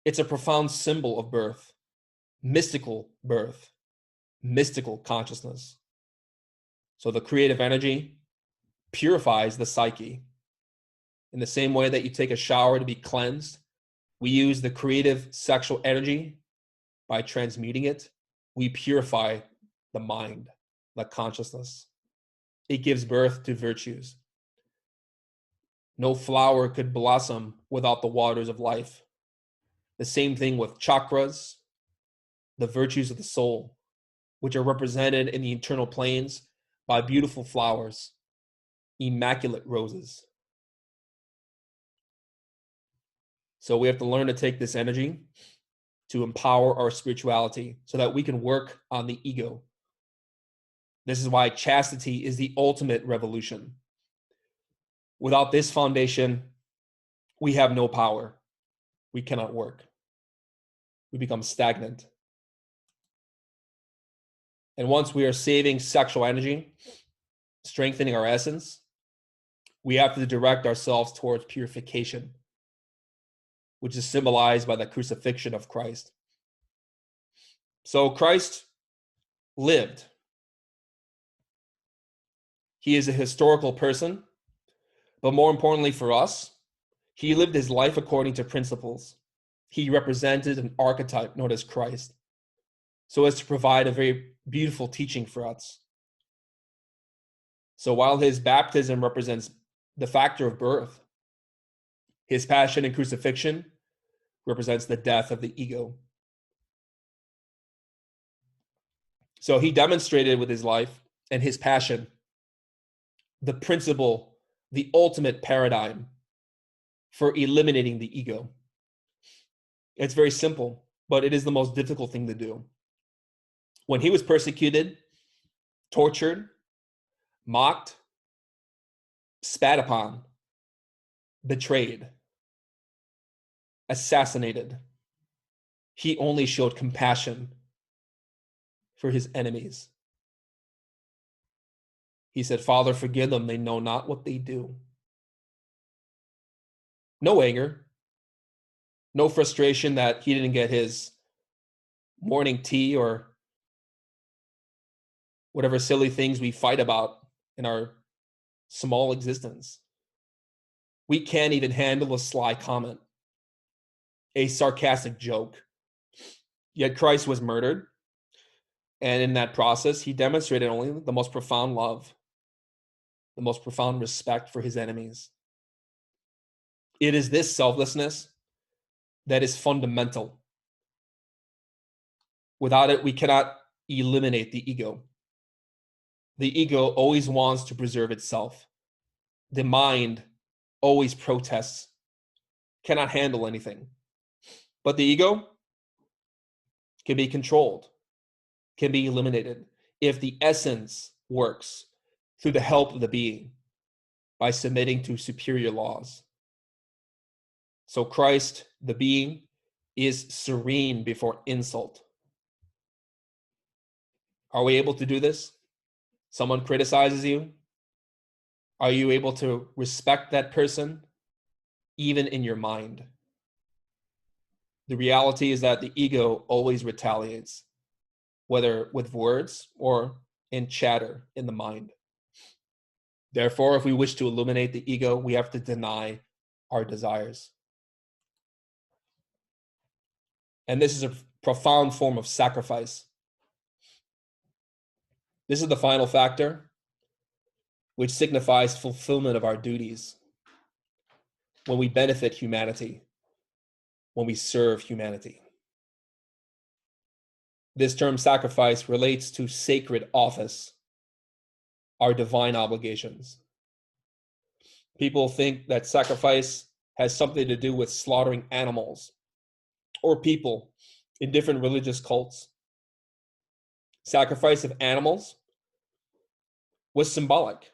It's a profound symbol of birth, mystical consciousness. So the creative energy purifies the psyche. In the same way that you take a shower to be cleansed, we use the creative sexual energy by transmuting it, we purify the mind, the consciousness. It gives birth to virtues. No flower could blossom without the waters of life. The same thing with chakras, the virtues of the soul, which are represented in the internal planes by beautiful flowers, immaculate roses. So we have to learn to take this energy to empower our spirituality so that we can work on the ego. This is why chastity is the ultimate revolution. Without this foundation, we have no power. We cannot work. We become stagnant. And once we are saving sexual energy, strengthening our essence, we have to direct ourselves towards purification, which is symbolized by the crucifixion of Christ. So Christ lived. He is a historical person, but more importantly for us, he lived his life according to principles. He represented an archetype known as Christ, so as to provide a very beautiful teaching for us. So while his baptism represents the factor of birth, his passion and crucifixion represents the death of the ego. So he demonstrated with his life and his passion the principle, the ultimate paradigm for eliminating the ego. It's very simple, but it is the most difficult thing to do. When he was persecuted, tortured, mocked, spat upon, betrayed, assassinated, he only showed compassion for his enemies. He said, "Father, forgive them. They know not what they do." No anger, no frustration that he didn't get his morning tea or whatever silly things we fight about in our small existence. We can't even handle a sly comment, a sarcastic joke. Yet Christ was murdered. And in that process, he demonstrated only the most profound love, the most profound respect for his enemies. It is this selflessness that is fundamental. Without it, we cannot eliminate the ego. The ego always wants to preserve itself. The mind always protests, cannot handle anything. But the ego can be controlled, can be eliminated if the essence works through the help of the being by submitting to superior laws. So Christ, the being, is serene before insult. Are we able to do this? Someone criticizes you. Are you able to respect that person, even in your mind? The reality is that the ego always retaliates, whether with words or in chatter in the mind. Therefore, if we wish to eliminate the ego, we have to deny our desires. And this is a profound form of sacrifice. This is the final factor, which signifies fulfillment of our duties when we benefit humanity, when we serve humanity. This term sacrifice relates to sacred office, our divine obligations. People think that sacrifice has something to do with slaughtering animals or people in different religious cults. Sacrifice of animals was symbolic.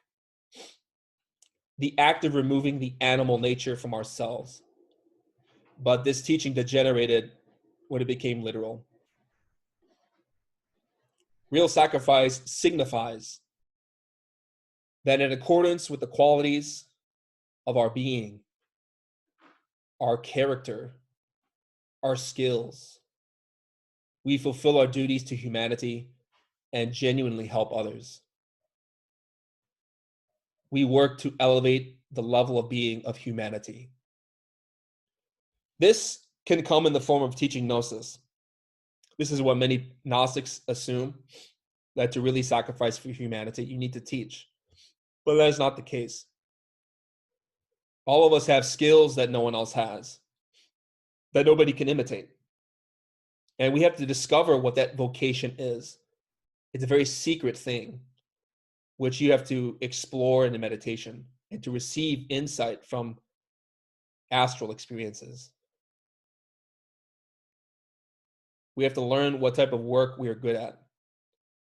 The act of removing the animal nature from ourselves. But this teaching degenerated when it became literal. Real sacrifice signifies that in accordance with the qualities of our being, our character, our skills, we fulfill our duties to humanity and genuinely help others. We work to elevate the level of being of humanity. This can come in the form of teaching gnosis. This is what many Gnostics assume, that to really sacrifice for humanity, you need to teach. But that is not the case. All of us have skills that no one else has, that nobody can imitate. And we have to discover what that vocation is. It's a very secret thing, which you have to explore in the meditation and to receive insight from astral experiences. We have to learn what type of work we are good at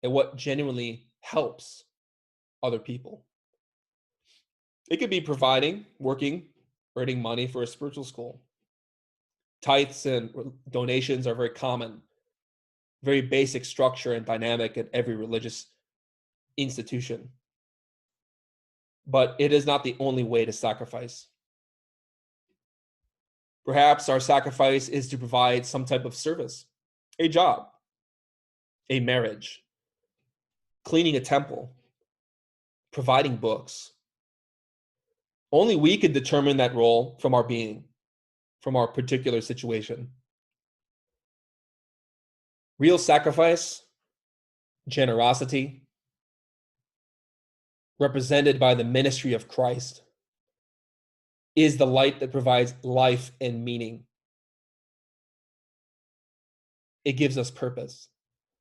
and what genuinely helps other people. It could be providing, working, earning money for a spiritual school. Tithes and donations are very common, very basic structure and dynamic at every religious institution. But it is not the only way to sacrifice. Perhaps our sacrifice is to provide some type of service, a job, a marriage, cleaning a temple, providing books. Only we could determine that role from our being, from our particular situation. Real sacrifice, generosity, represented by the ministry of Christ, is the light that provides life and meaning. It gives us purpose.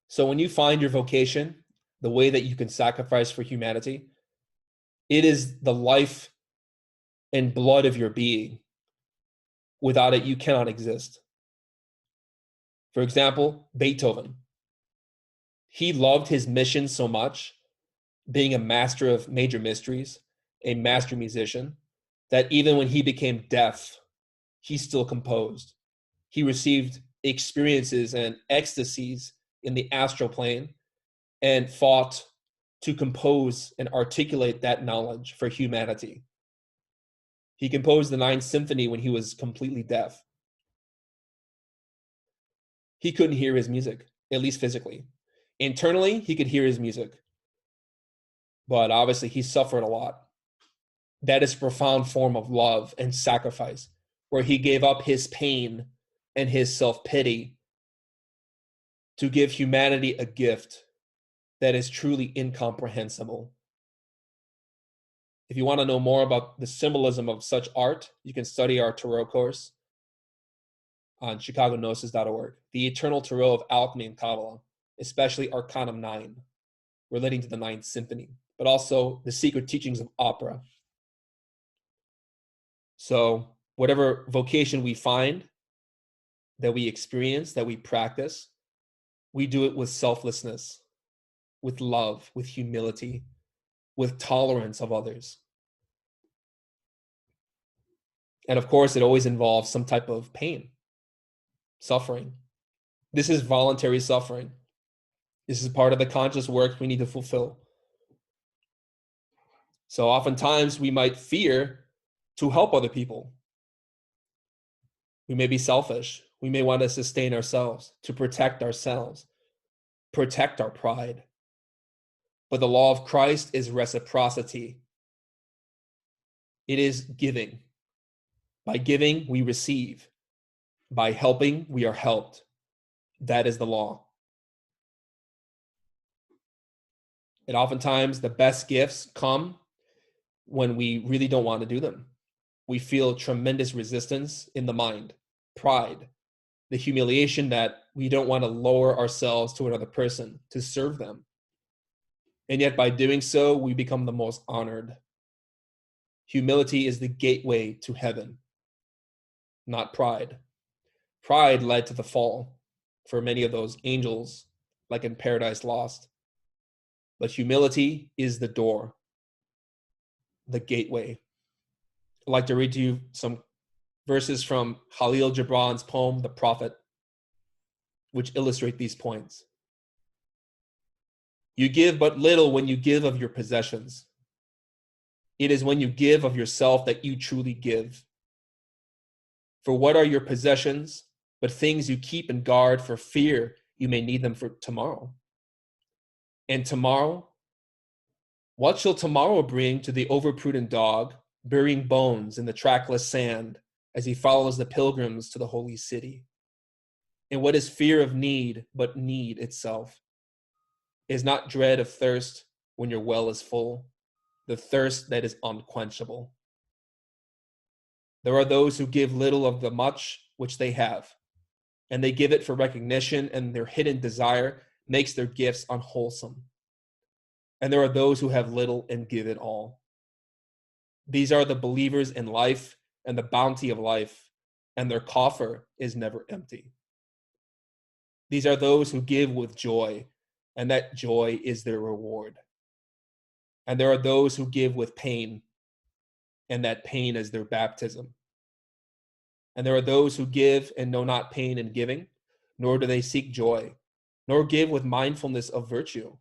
So when you find your vocation, the way that you can sacrifice for humanity, it is the life and blood of your being. Without it, you cannot exist. For example, Beethoven. He loved his mission so much, being a master of major mysteries, a master musician, that even when he became deaf, he still composed. He received experiences and ecstasies in the astral plane and fought to compose and articulate that knowledge for humanity. He composed the Ninth Symphony when he was completely deaf. He couldn't hear his music, at least physically. Internally, he could hear his music, but obviously he suffered a lot. That is a profound form of love and sacrifice, where he gave up his pain and his self-pity to give humanity a gift that is truly incomprehensible. If you want to know more about the symbolism of such art, you can study our Tarot course on chicagognosis.org, the Eternal Tarot of Alchemy and Kabbalah, especially Arcanum 9, relating to the Ninth Symphony, but also the secret teachings of opera. So whatever vocation we find, that we experience, that we practice, we do it with selflessness, with love, with humility, with tolerance of others. And of course, it always involves some type of pain, suffering. This is voluntary suffering. This is part of the conscious work we need to fulfill. So oftentimes we might fear to help other people. We may be selfish. We may want to sustain ourselves, to protect ourselves, protect our pride. But the law of Christ is reciprocity. It is giving. By giving, we receive. By helping, we are helped. That is the law. And oftentimes, the best gifts come when we really don't want to do them. We feel tremendous resistance in the mind, pride, the humiliation that we don't want to lower ourselves to another person to serve them. And yet by doing so, we become the most honored. Humility is the gateway to heaven, not pride. Pride led to the fall for many of those angels, like in Paradise Lost. But humility is the door, the gateway. I'd like to read to you some verses from Khalil Gibran's poem, The Prophet, which illustrate these points. You give but little when you give of your possessions. It is when you give of yourself that you truly give. For what are your possessions but things you keep and guard for fear you may need them for tomorrow? And tomorrow? What shall tomorrow bring to the overprudent dog, burying bones in the trackless sand as he follows the pilgrims to the holy city? And what is fear of need but need itself? Is not dread of thirst when your well is full, the thirst that is unquenchable. There are those who give little of the much which they have, and they give it for recognition, and their hidden desire makes their gifts unwholesome. And there are those who have little and give it all. These are the believers in life and the bounty of life, and their coffer is never empty. These are those who give with joy, and that joy is their reward. And there are those who give with pain, and that pain is their baptism. And there are those who give and know not pain in giving, nor do they seek joy, nor give with mindfulness of virtue.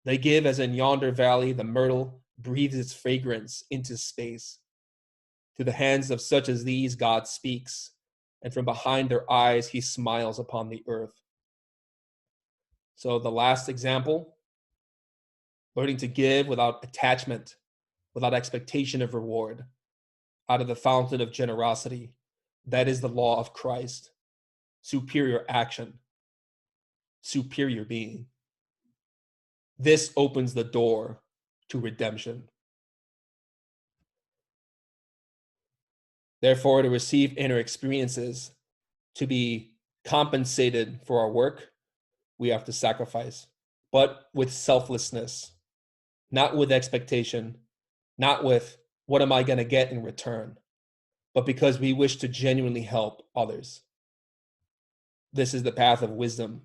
They give as in yonder valley the myrtle breathes its fragrance into space. To the hands of such as these God speaks, and from behind their eyes he smiles upon the earth. So the last example, learning to give without attachment, without expectation of reward, out of the fountain of generosity. That is the law of Christ. Superior action, superior being. This opens the door to redemption. Therefore, to receive inner experiences, to be compensated for our work, we have to sacrifice, but with selflessness, not with expectation, not with what am I going to get in return, but because we wish to genuinely help others. This is the path of wisdom.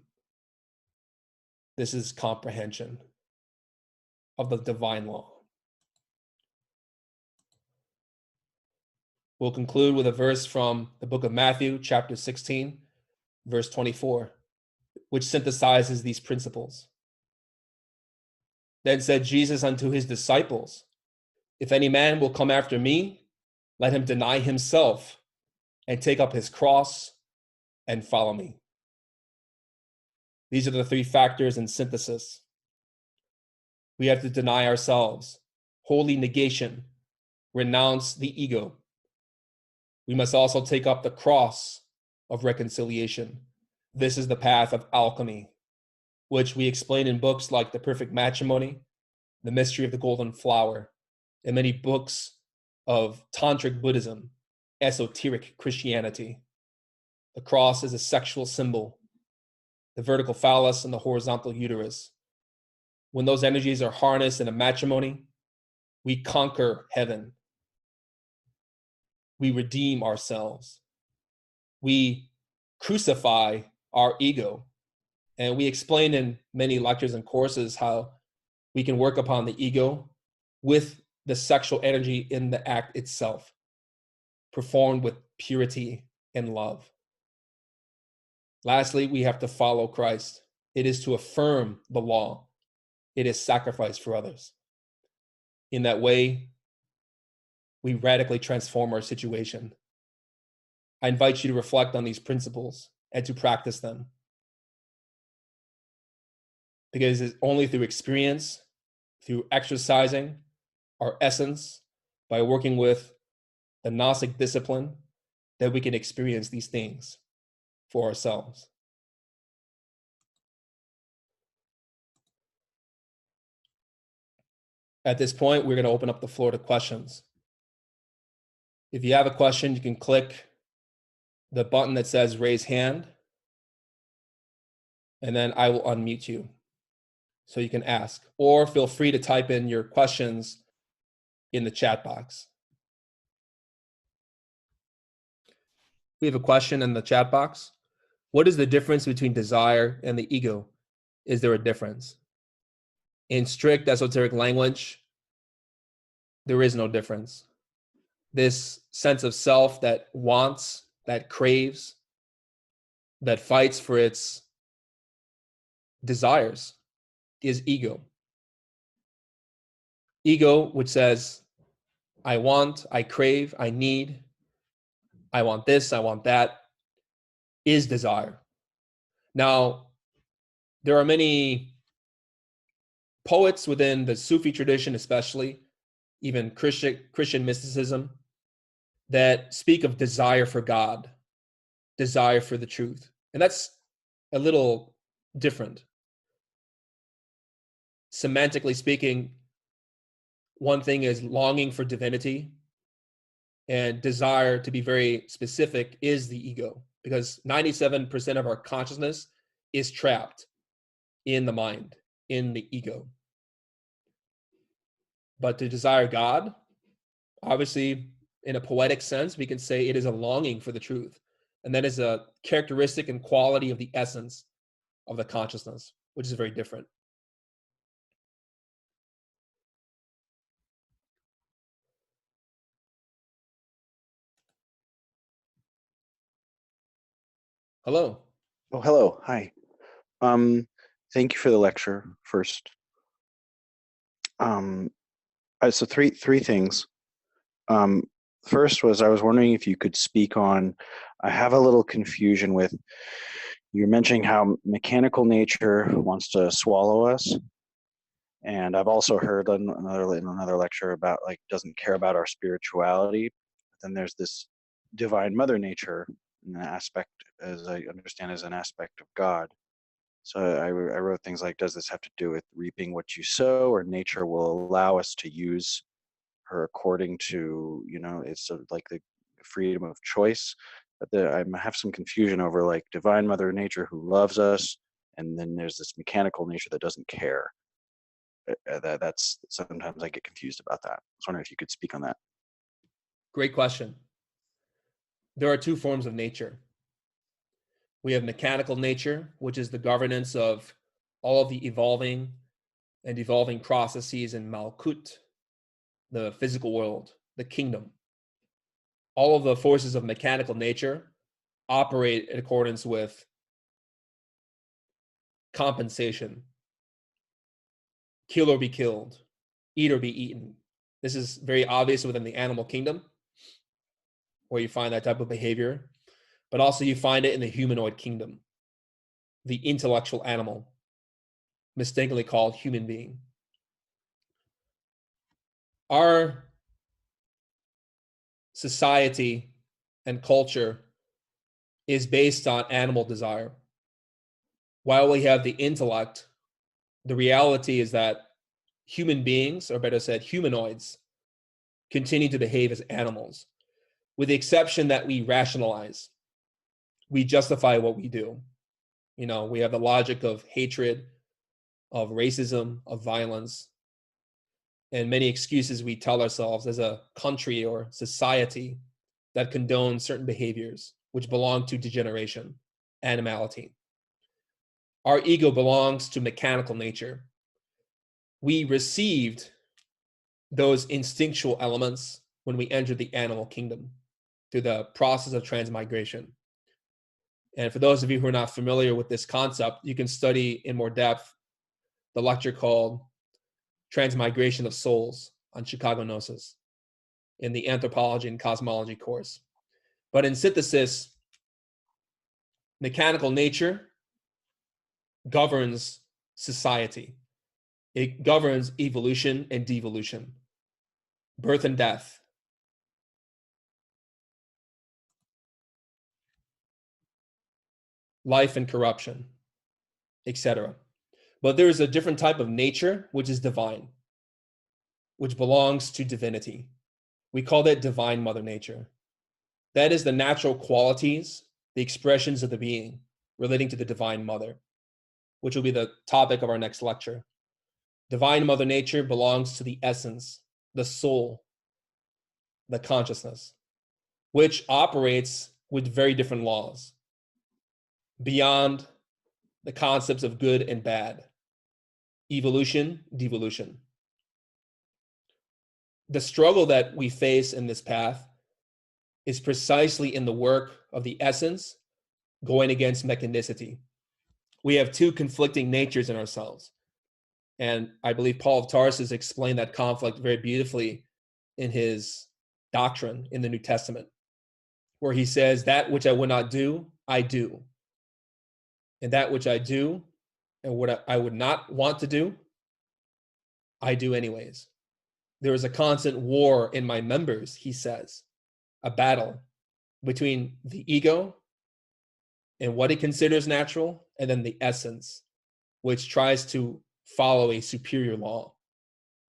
This is comprehension of the divine law. We'll conclude with a verse from the book of Matthew, chapter 16, verse 24, which synthesizes these principles. Then said Jesus unto his disciples, if any man will come after me, let him deny himself and take up his cross and follow me. These are the three factors in synthesis. We have to deny ourselves, holy negation, renounce the ego. We must also take up the cross of reconciliation. This is the path of alchemy, which we explain in books like The Perfect Matrimony, The Mystery of the Golden Flower, and many books of tantric Buddhism, esoteric Christianity. The cross is a sexual symbol, the vertical phallus and the horizontal uterus. When those energies are harnessed in a matrimony, we conquer heaven. We redeem ourselves. We crucify our ego. And we explain in many lectures and courses how we can work upon the ego with the sexual energy in the act itself, performed with purity and love. Lastly, we have to follow Christ. It is to affirm the law. It is sacrifice for others. In that way, we radically transform our situation. I invite you to reflect on these principles and to practice them. Because it's only through experience, through exercising our essence, by working with the Gnostic discipline, that we can experience these things for ourselves. At this point, we're going to open up the floor to questions. If you have a question, you can click the button that says raise hand, and then I will unmute you so you can ask. Or feel free to type in your questions in the chat box. We have a question in the chat box. What is the difference between desire and the ego? Is there a difference? In strict esoteric language, there is no difference. This sense of self that wants, that craves, that fights for its desires is ego. Ego, which says, I want, I crave, I need, I want this, I want that, is desire. Now, there are many poets within the Sufi tradition, especially, even Christian mysticism, that speak of desire for God, desire for the truth. And that's a little different. Semantically speaking, one thing is longing for divinity, and desire to be very specific is the ego, because 97% of our consciousness is trapped in the mind, in the ego. But to desire God, obviously, in a poetic sense, we can say it is a longing for the truth. And that is a characteristic and quality of the essence of the consciousness, which is very different. Hello. Oh, hello. Hi. Um, Thank you for the lecture first. So three things. Um, First was I was wondering if you could speak on, I have a little confusion with, you're mentioning how mechanical nature wants to swallow us. And I've also heard in another lecture about like doesn't care about our spirituality. But then there's this divine mother nature, an aspect, as I understand, as an aspect of God. So I wrote things like, does this have to do with reaping what you sow, or nature will allow us to use her according to, it's sort of like the freedom of choice. But I have some confusion over like divine mother nature who loves us, and then there's this mechanical nature that doesn't care. That's sometimes I get confused about that. I was wondering if you could speak on that. Great question. There are two forms of nature. We have mechanical nature, which is the governance of all of the evolving and evolving processes in Malkut, the physical world, the kingdom. All of the forces of mechanical nature operate in accordance with compensation: kill or be killed, eat or be eaten. This is very obvious within the animal kingdom, where you find that type of behavior, but also you find it in the humanoid kingdom, the intellectual animal, mistakenly called human being. Our society and culture is based on animal desire. While we have the intellect, the reality is that human beings, or better said, humanoids, continue to behave as animals, with the exception that we rationalize. We justify what we do. We have the logic of hatred, of racism, of violence, and many excuses we tell ourselves as a country or society that condone certain behaviors which belong to degeneration, animality. Our ego belongs to mechanical nature. We received those instinctual elements when we entered the animal kingdom through the process of transmigration. And for those of you who are not familiar with this concept, you can study in more depth the lecture called Transmigration of Souls on Chicago Gnosis in the Anthropology and Cosmology course. But in synthesis, mechanical nature governs society. It governs evolution and devolution, birth and death, life and corruption, etc. But there is a different type of nature, which is divine, which belongs to divinity. We call that divine mother nature. That is the natural qualities, the expressions of the being relating to the divine mother, which will be the topic of our next lecture. Divine mother nature belongs to the essence, the soul, the consciousness, which operates with very different laws beyond the concepts of good and bad, evolution, devolution. The struggle that we face in this path is precisely in the work of the essence going against mechanicity. We have two conflicting natures in ourselves. And I believe Paul of Tarsus explained that conflict very beautifully in his doctrine in the New Testament, where he says, that which I would not do, I do. And that which I do and what I would not want to do, I do anyways. There is a constant war in my members, he says, a battle between the ego and what he considers natural, and then the essence, which tries to follow a superior law.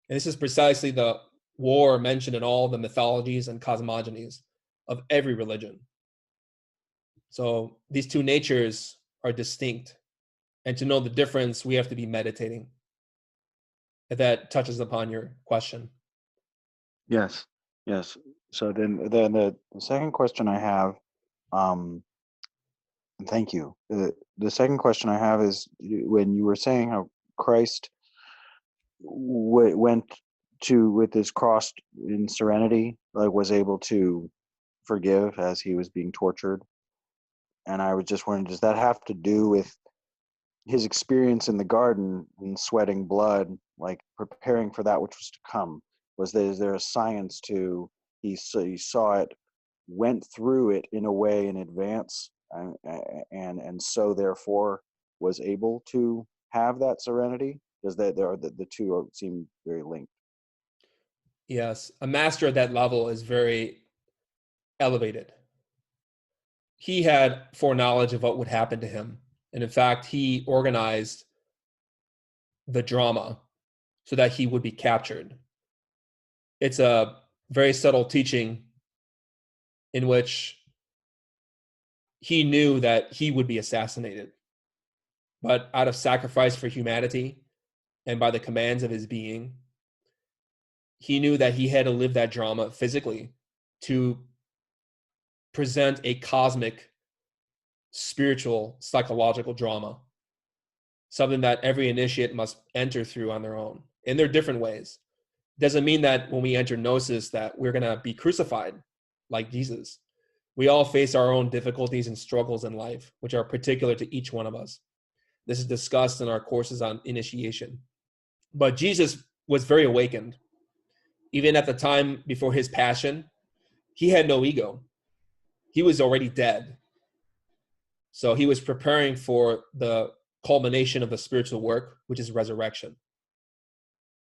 And this is precisely the war mentioned in all the mythologies and cosmogonies of every religion. So these two natures are distinct. And to know the difference, we have to be meditating. If that touches upon your question. Yes, yes. So then the second question I have, um, and thank you. The second question I have is when you were saying how Christ went to with his cross in serenity, like was able to forgive as he was being tortured. And I was just wondering, does that have to do with his experience in the garden and sweating blood, like preparing for that which was to come? Is there a science to he saw it, went through it in a way in advance, and so therefore was able to have that serenity? Does that there are the two seem very linked? Yes, a master at that level is very elevated. He had foreknowledge of what would happen to him. And in fact, he organized the drama so that he would be captured. It's a very subtle teaching in which he knew that he would be assassinated. But out of sacrifice for humanity and by the commands of his being, he knew that he had to live that drama physically to present a cosmic, spiritual, psychological drama, something that every initiate must enter through on their own in their different ways. Doesn't mean that when we enter gnosis that we're going to be crucified like Jesus. We all face our own difficulties and struggles in life, which are particular to each one of us. This is discussed in our courses on initiation. But Jesus was very awakened. Even at the time before his passion, he had no ego. He was already dead. So he was preparing for the culmination of the spiritual work, which is resurrection.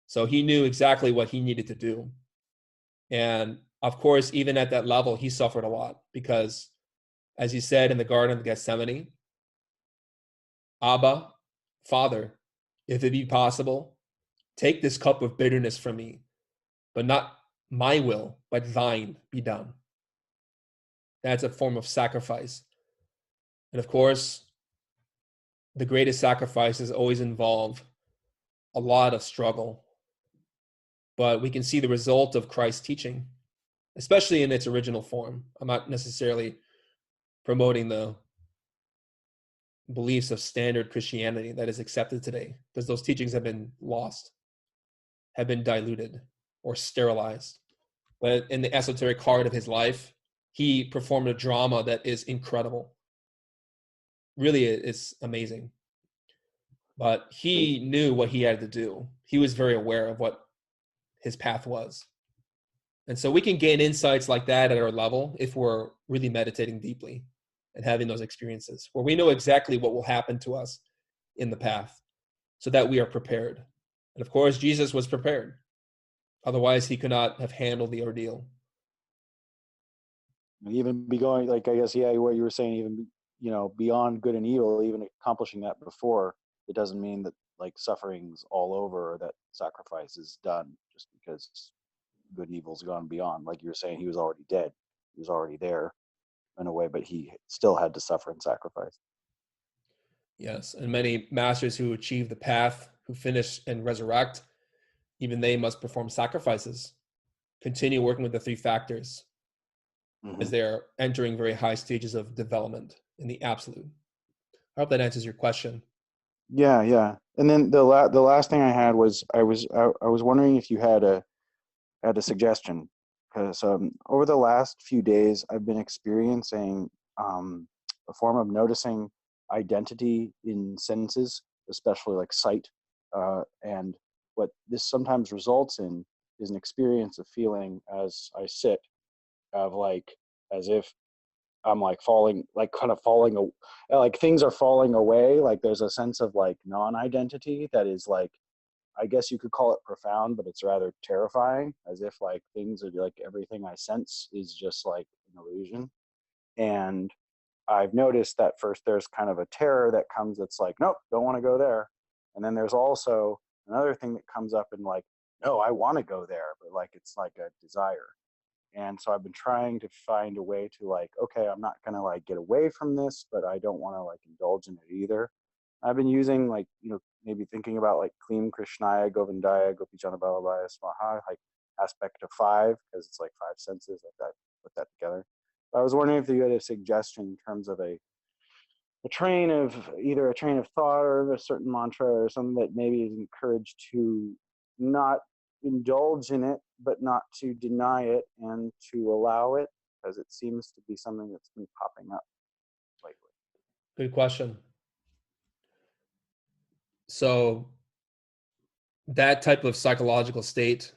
So he knew exactly what he needed to do. And of course, even at that level, he suffered a lot because, as he said in the Garden of Gethsemane, Abba, Father, if it be possible, take this cup of bitterness from me, but not my will, but thine be done. That's a form of sacrifice. And of course, the greatest sacrifices always involve a lot of struggle. But we can see the result of Christ's teaching, especially in its original form. I'm not necessarily promoting the beliefs of standard Christianity that is accepted today, because those teachings have been lost, have been diluted or sterilized. But in the esoteric heart of his life, he performed a drama that is incredible. Really, it's amazing. But he knew what he had to do. He was very aware of what his path was. And so we can gain insights like that at our level if we're really meditating deeply and having those experiences where we know exactly what will happen to us in the path so that we are prepared. And of course, Jesus was prepared. Otherwise, he could not have handled the ordeal. Even be going, like, I guess, yeah, what you were saying, even beyond good and evil, even accomplishing that before, it doesn't mean that like suffering's all over or that sacrifice is done just because good and evil's gone beyond. Like you were saying, he was already dead, he was already there in a way, but he still had to suffer and sacrifice. Yes, and many masters who achieve the path, who finish and resurrect, even they must perform sacrifices, continue working with the three factors as they are entering very high stages of development in the absolute. I hope that answers your question. Yeah, yeah. And then the last thing I had was I was wondering if you had a suggestion, because over the last few days I've been experiencing a form of noticing identity in sentences, especially like sight, and what this sometimes results in is an experience of feeling as I sit, of like as if I'm like falling, like kind of falling, like things are falling away. Like there's a sense of like non-identity that is like, I guess you could call it profound, but it's rather terrifying, as if like things are like everything I sense is just like an illusion. And I've noticed that first there's kind of a terror that comes that's like, nope, don't want to go there. And then there's also another thing that comes up and like, no, I want to go there, but like it's like a desire. And so I've been trying to find a way to like, okay, I'm not gonna like get away from this, but I don't want to like indulge in it either. I've been using like, maybe thinking about like Klim Krishnaya, Govindaya, Gopijana Balabhaya, Swaha, like aspect of five, because it's like five senses, like that, put that together. But I was wondering if you had a suggestion in terms of a train of either a train of thought or a certain mantra or something that maybe is encouraged to not indulge in it, but not to deny it and to allow it, because it seems to be something that's been popping up lately. Good question. So that type of psychological state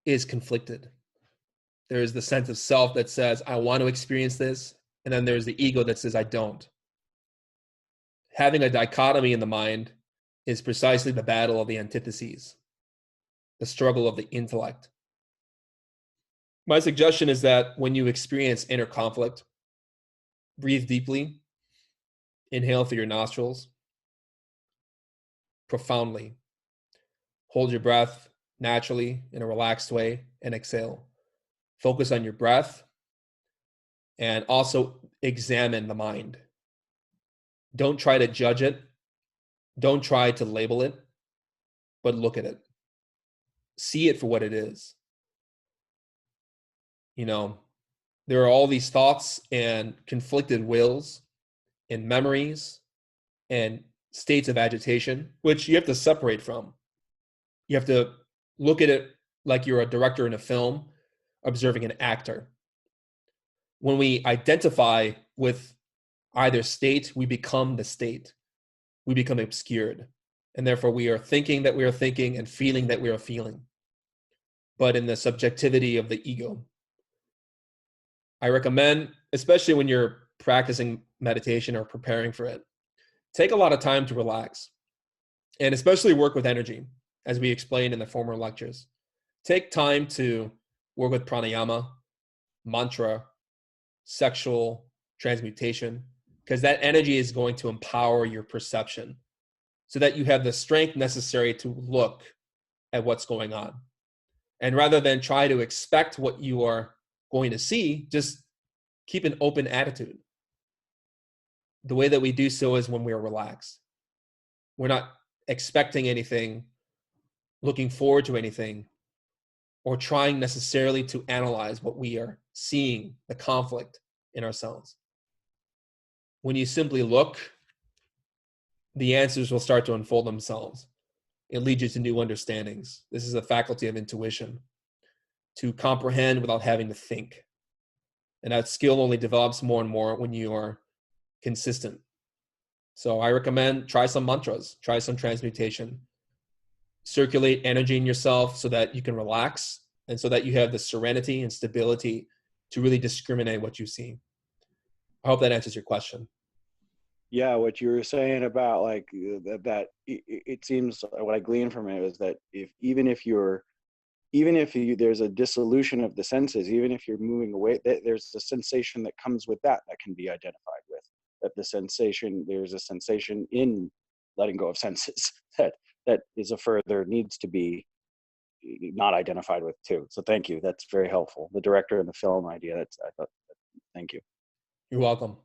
is conflicted. There is the sense of self that says, I want to experience this. And then there's the ego that says, I don't. Having a dichotomy in the mind is precisely the battle of the antitheses, the struggle of the intellect. My suggestion is that when you experience inner conflict, breathe deeply, inhale through your nostrils, profoundly, hold your breath naturally in a relaxed way, and exhale. Focus on your breath and also examine the mind. Don't try to judge it. Don't try to label it, but look at it. See it for what it is. There are all these thoughts and conflicted wills and memories and states of agitation, which you have to separate from. You have to look at it like you're a director in a film observing an actor. When we identify with either state, we become the state. We become obscured. And therefore, we are thinking that we are thinking and feeling that we are feeling. But in the subjectivity of the ego, I recommend, especially when you're practicing meditation or preparing for it, take a lot of time to relax and especially work with energy, as we explained in the former lectures. Take time to work with pranayama, mantra, sexual transmutation, because that energy is going to empower your perception so that you have the strength necessary to look at what's going on. And rather than try to expect what you are going to see, just keep an open attitude. The way that we do so is when we are relaxed. We're not expecting anything, looking forward to anything, or trying necessarily to analyze what we are seeing, the conflict in ourselves. When you simply look, the answers will start to unfold themselves. It leads you to new understandings. This is a faculty of intuition, to comprehend without having to think. And that skill only develops more and more when you are consistent. So I recommend try some mantras, try some transmutation, circulate energy in yourself so that you can relax and so that you have the serenity and stability to really discriminate what you see. I hope that answers your question. Yeah, what you were saying about like that it seems what I glean from it is that even if there's a dissolution of the senses, even if you're moving away, there's a sensation that comes with that can be identified with. That there's a sensation in letting go of senses that is a further needs to be not identified with too. So thank you. That's very helpful. The director and the film idea. Thank you. You're welcome.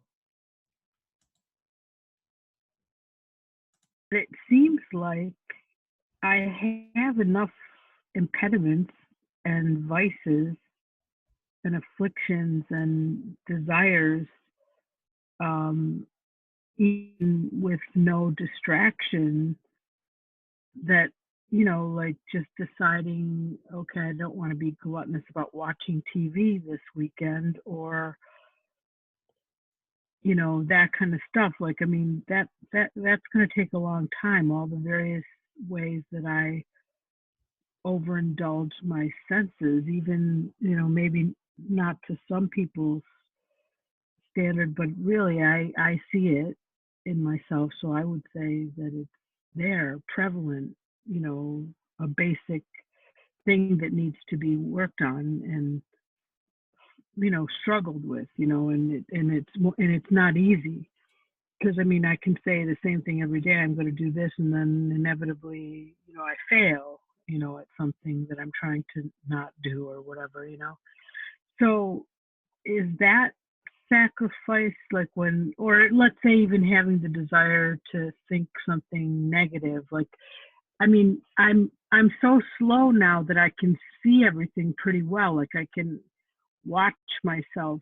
It seems like I have enough impediments and vices and afflictions and desires, even with no distraction, that, like just deciding, okay, I don't want to be gluttonous about watching TV this weekend, or that kind of stuff. Like, I mean, that's going to take a long time. All the various ways that I overindulge my senses, even, maybe not to some people's standard, but really I see it in myself. So I would say that it's there, prevalent, a basic thing that needs to be worked on. And struggled with, and it's not easy. Because I mean, I can say the same thing every day. I'm going to do this, and then inevitably, I fail, at something that I'm trying to not do or whatever. So is that sacrifice like when, or let's say even having the desire to think something negative? Like, I mean, I'm so slow now that I can see everything pretty well. Like I can watch myself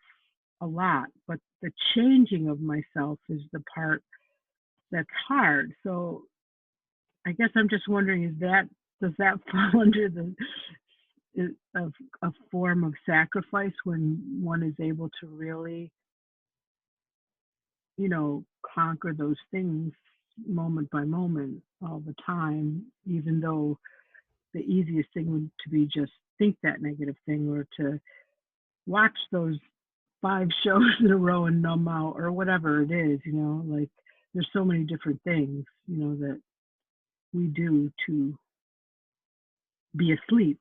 a lot, but the changing of myself is the part that's hard. So I guess I'm just wondering, does that fall under a form of sacrifice when one is able to really, conquer those things moment by moment all the time, even though the easiest thing would to be just think that negative thing, or to watch those 5 shows in a row and numb out, or whatever it is, like there's so many different things, that we do to be asleep.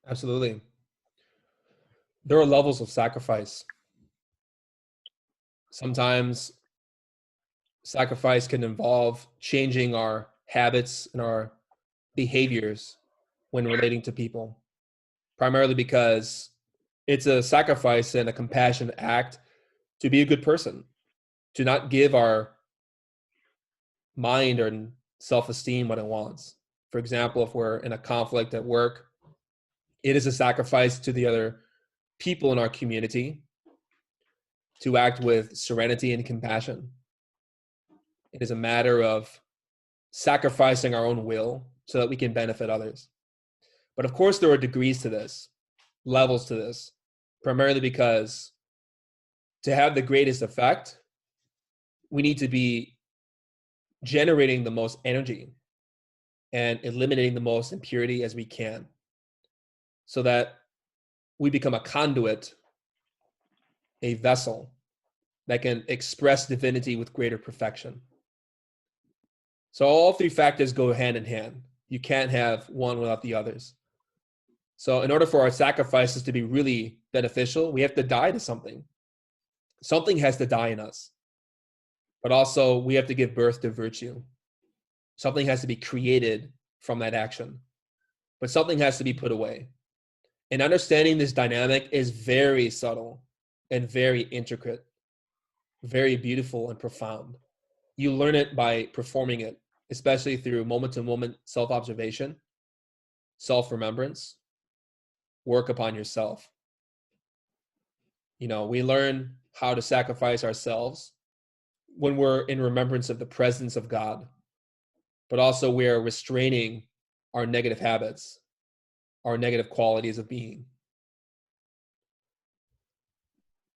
Absolutely. There are levels of sacrifice. Sometimes sacrifice can involve changing our habits and our behaviors when relating to people, primarily because it's a sacrifice and a compassionate act to be a good person, to not give our mind or self-esteem what it wants. For example, if we're in a conflict at work, it is a sacrifice to the other people in our community to act with serenity and compassion. It is a matter of sacrificing our own will so that we can benefit others. But of course, there are degrees to this, levels to this, primarily because to have the greatest effect, we need to be generating the most energy and eliminating the most impurity as we can, so that we become a conduit, a vessel that can express divinity with greater perfection. So all three factors go hand in hand. You can't have one without the others. So in order for our sacrifices to be really beneficial, we have to die to something. Something has to die in us. But also we have to give birth to virtue. Something has to be created from that action. But something has to be put away. And understanding this dynamic is very subtle and very intricate, very beautiful and profound. You learn it by performing it, especially through moment-to-moment self-observation, self-remembrance, work upon yourself. We learn how to sacrifice ourselves when we're in remembrance of the presence of God, but also we're restraining our negative habits, our negative qualities of being.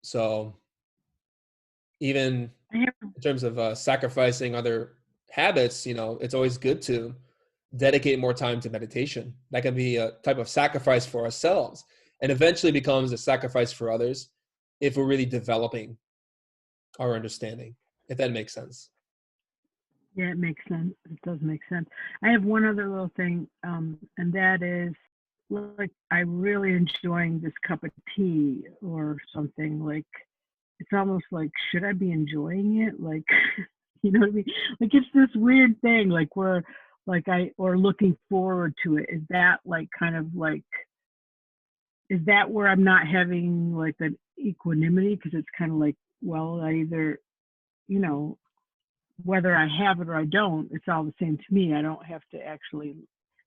So even in terms of sacrificing other habits, it's always good to dedicate more time to meditation. That can be a type of sacrifice for ourselves, and eventually becomes a sacrifice for others if we're really developing our understanding, if that makes sense. Yeah, it makes sense. It does make sense. I have one other little thing, and that is, like, I'm really enjoying this cup of tea or something. Like, it's almost like, should I be enjoying it? Like, you know what I mean? Like, it's this weird thing, like, where, like, or looking forward to it. Is that like kind of like, is that where I'm not having like an equanimity? Because it's kind of like, well, I either, whether I have it or I don't, it's all the same to me. I don't have to actually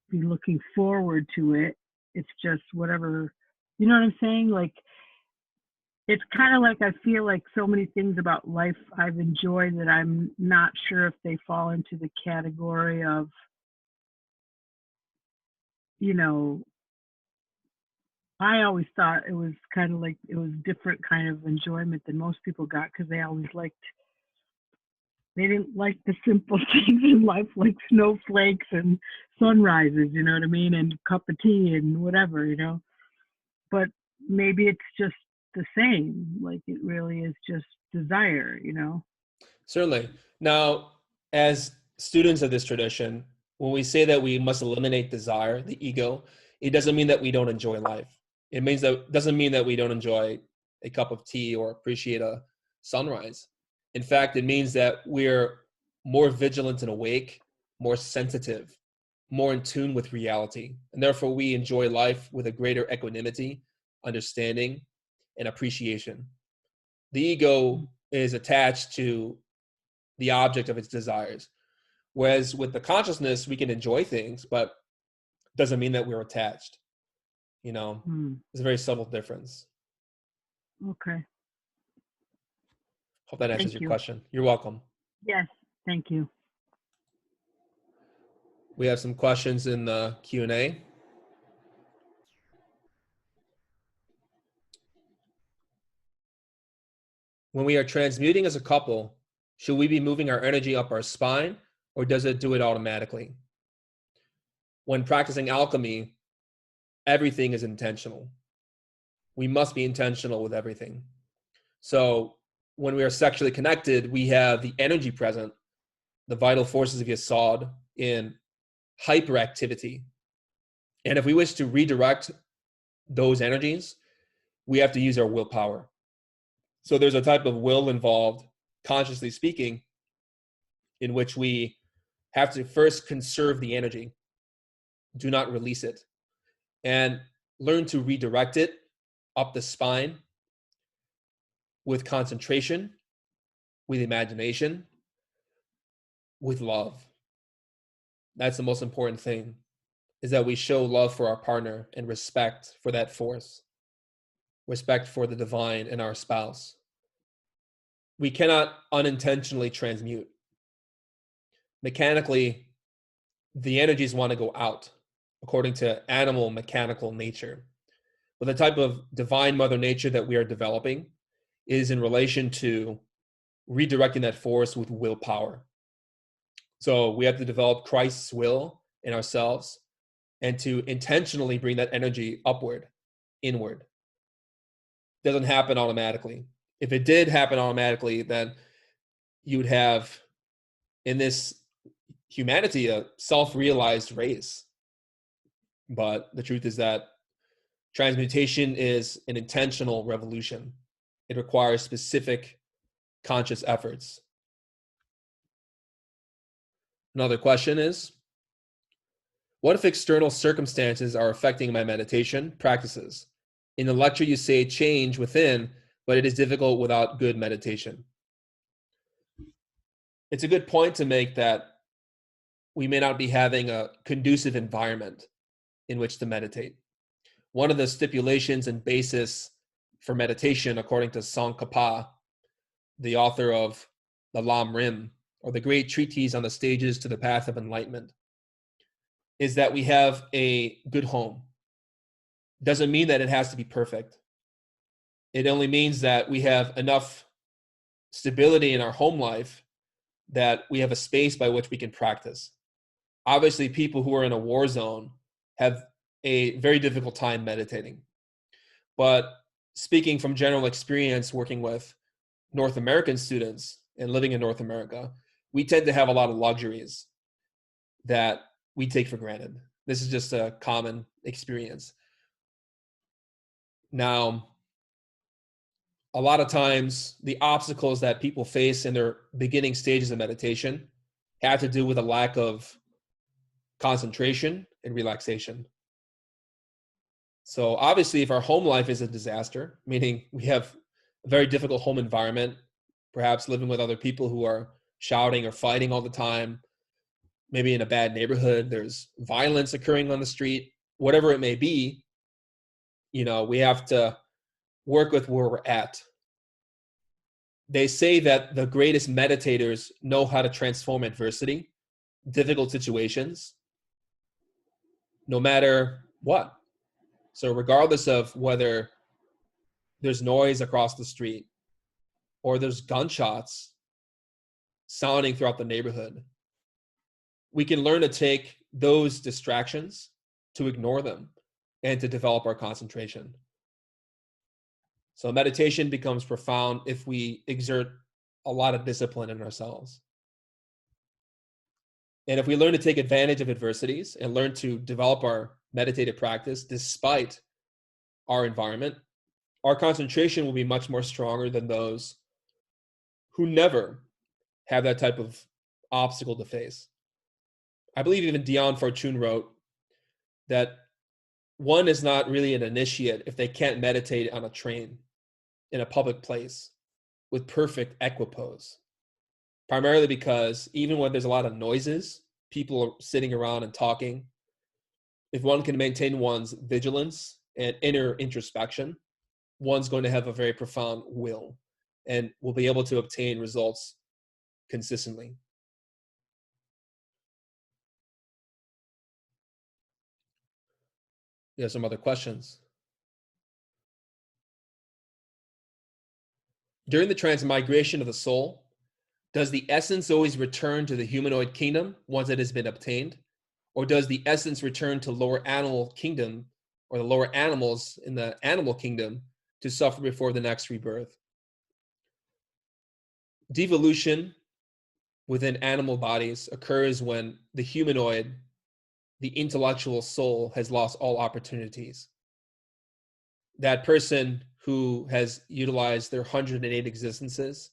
be looking forward to it. It's just whatever, you know what I'm saying? Like, it's kind of like I feel like so many things about life I've enjoyed that I'm not sure if they fall into the category of, I always thought it was kind of like it was different kind of enjoyment than most people got, because they didn't like the simple things in life, like snowflakes and sunrises, you know what I mean, and a cup of tea and whatever, But maybe it's just the same. Like, it really is just desire. Certainly. Now, as students of this tradition, when we say that we must eliminate desire, the ego, it doesn't mean that we don't enjoy life. It means that doesn't mean that we don't enjoy a cup of tea or appreciate a sunrise. In fact, it means that we're more vigilant and awake, more sensitive, more in tune with reality. And therefore, we enjoy life with a greater equanimity, understanding, and appreciation. The ego is attached to the object of its desires. Whereas with the consciousness, we can enjoy things, but doesn't mean that we're attached. You know, it's a very subtle difference. Okay. Hope that answers Thank your you. question. You're welcome. Yes, thank you. We have some questions in the Q&A. When we are transmuting as a couple, should we be moving our energy up our spine, or does it do it automatically? When practicing alchemy, everything is intentional. We must be intentional with everything. So when we are sexually connected, we have the energy present, the vital forces of Yesod in hyperactivity. And if we wish to redirect those energies, we have to use our willpower. So there's a type of will involved, consciously speaking, in which we have to first conserve the energy, do not release it, and learn to redirect it up the spine with concentration, with imagination, with love. That's the most important thing, is that we show love for our partner and respect for that force, respect for the divine in our spouse. We cannot unintentionally transmute. Mechanically, the energies want to go out according to animal mechanical nature. But the type of divine mother nature that we are developing is in relation to redirecting that force with willpower. So we have to develop Christ's will in ourselves and to intentionally bring that energy upward, inward. It doesn't happen automatically. If it did happen automatically, then you would have in this humanity a self-realized race. But the truth is that transmutation is an intentional revolution. It requires specific conscious efforts. Another question is, what if external circumstances are affecting my meditation practices? In the lecture, you say change within, but it is difficult without good meditation. It's a good point to make that we may not be having a conducive environment in which to meditate. One of the stipulations and basis for meditation, according to Tsongkhapa, the author of the Lam Rim, or the great treatise on the stages to the path of enlightenment, is that we have a good home. Doesn't mean that it has to be perfect. It only means that we have enough stability in our home life that we have a space by which we can practice. Obviously, people who are in a war zone have a very difficult time meditating. But speaking from general experience working with North American students and living in North America, we tend to have a lot of luxuries that we take for granted. This is just a common experience. Now, a lot of times the obstacles that people face in their beginning stages of meditation have to do with a lack of concentration and relaxation. So obviously, if our home life is a disaster, meaning we have a very difficult home environment, perhaps living with other people who are shouting or fighting all the time, maybe in a bad neighborhood, there's violence occurring on the street, whatever it may be, we have to work with where we're at. They say that the greatest meditators know how to transform adversity, difficult situations, no matter what. So regardless of whether there's noise across the street or there's gunshots sounding throughout the neighborhood, we can learn to take those distractions, to ignore them, and to develop our concentration. So meditation becomes profound if we exert a lot of discipline in ourselves. And if we learn to take advantage of adversities and learn to develop our meditative practice despite our environment, our concentration will be much more stronger than those who never have that type of obstacle to face. I believe even Dion Fortune wrote that one is not really an initiate if they can't meditate on a train in a public place with perfect equipoise. Primarily because even when there's a lot of noises, people are sitting around and talking, if one can maintain one's vigilance and inner introspection, one's going to have a very profound will and will be able to obtain results consistently. You have some other questions? During the transmigration of the soul, does the essence always return to the humanoid kingdom once it has been obtained? Or does the essence return to lower animal kingdom or the lower animals in the animal kingdom to suffer before the next rebirth? Devolution within animal bodies occurs when the humanoid, the intellectual soul, has lost all opportunities. That person who has utilized their 108 existences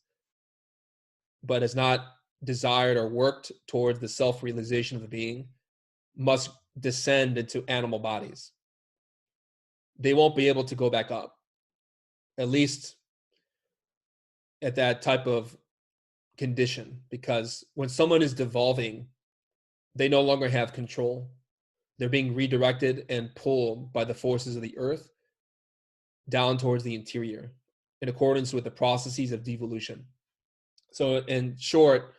but has not desired or worked towards the self-realization of the being must descend into animal bodies. They won't be able to go back up, at least at that type of condition, because when someone is devolving, they no longer have control. They're being redirected and pulled by the forces of the earth down towards the interior in accordance with the processes of devolution. So in short,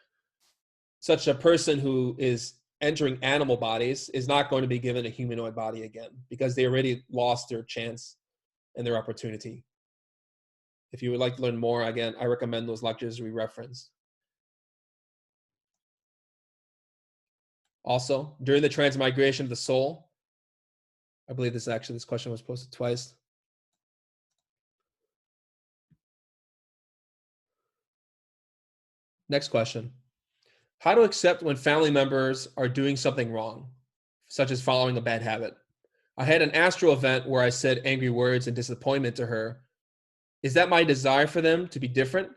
such a person who is entering animal bodies is not going to be given a humanoid body again because they already lost their chance and their opportunity. If you would like to learn more, again, I recommend those lectures we referenced. Also, during the transmigration of the soul, I believe this question was posted twice. Next question. How to accept when family members are doing something wrong, such as following a bad habit. I had an astral event where I said angry words and disappointment to her. Is that my desire for them to be different?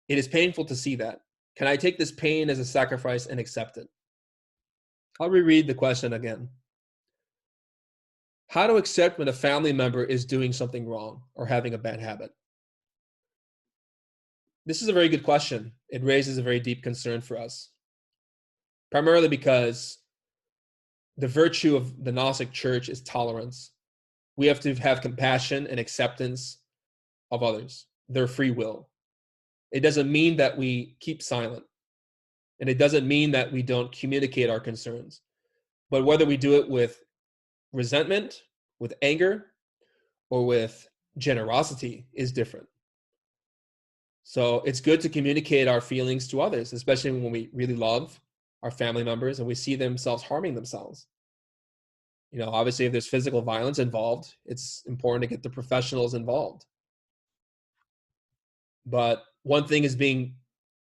It is painful to see that. Can I take this pain as a sacrifice and accept it? I'll reread the question again. How to accept when a family member is doing something wrong or having a bad habit? This is a very good question. It raises a very deep concern for us, primarily because the virtue of the Gnostic Church is tolerance. We have to have compassion and acceptance of others, their free will. It doesn't mean that we keep silent, and it doesn't mean that we don't communicate our concerns. But whether we do it with resentment, with anger, or with generosity is different. So it's good to communicate our feelings to others, especially when we really love our family members and we see themselves harming themselves. You know, obviously, if there's physical violence involved, it's important to get the professionals involved. But one thing is being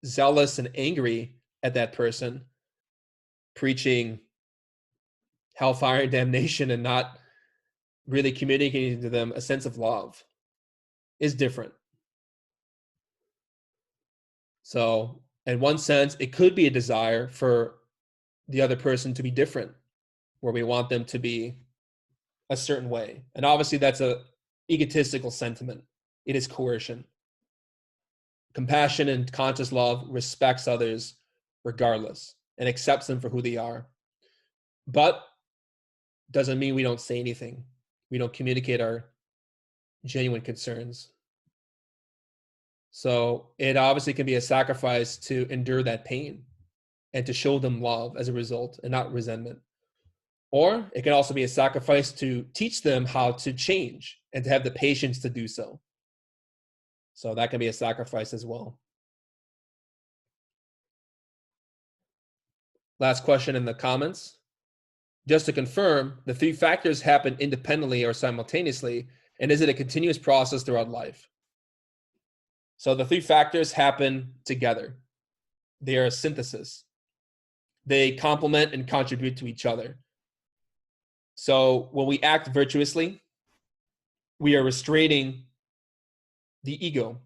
zealous and angry at that person, preaching hellfire and damnation and not really communicating to them a sense of love is different. So in one sense, it could be a desire for the other person to be different, where we want them to be a certain way. And obviously that's a egotistical sentiment. It is coercion. Compassion and conscious love respects others regardless and accepts them for who they are. But doesn't mean we don't say anything. We don't communicate our genuine concerns. So it obviously can be a sacrifice to endure that pain and to show them love as a result and not resentment. Or it can also be a sacrifice to teach them how to change and to have the patience to do so. So that can be a sacrifice as well. Last question in the comments. Just to confirm, the three factors happen independently or simultaneously, and is it a continuous process throughout life? So the three factors happen together. They are a synthesis. They complement and contribute to each other. So when we act virtuously, we are restraining the ego,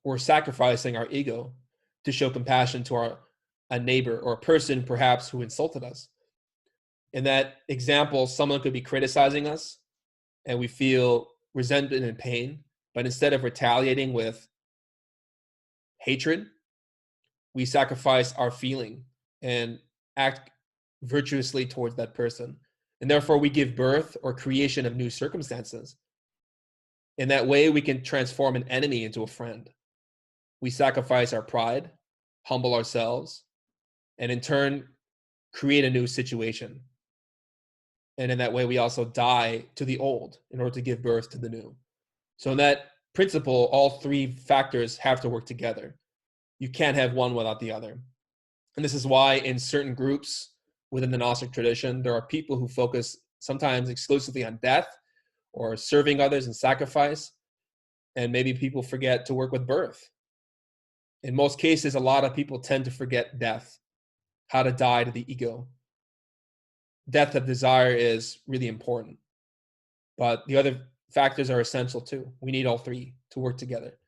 or sacrificing our ego to show compassion to a neighbor or a person perhaps who insulted us. In that example, someone could be criticizing us and we feel resentment and pain, but instead of retaliating with hatred, we sacrifice our feeling and act virtuously towards that person. And therefore we give birth or creation of new circumstances. In that way, we can transform an enemy into a friend. We sacrifice our pride, humble ourselves, and in turn, create a new situation. And in that way, we also die to the old in order to give birth to the new. So in that principle, all three factors have to work together. You can't have one without the other. And this is why in certain groups within the Gnostic tradition, there are people who focus sometimes exclusively on death or serving others and sacrifice. And maybe people forget to work with birth. In most cases, a lot of people tend to forget death, how to die to the ego. Death of desire is really important, but the other factors are essential too. We need all three to work together.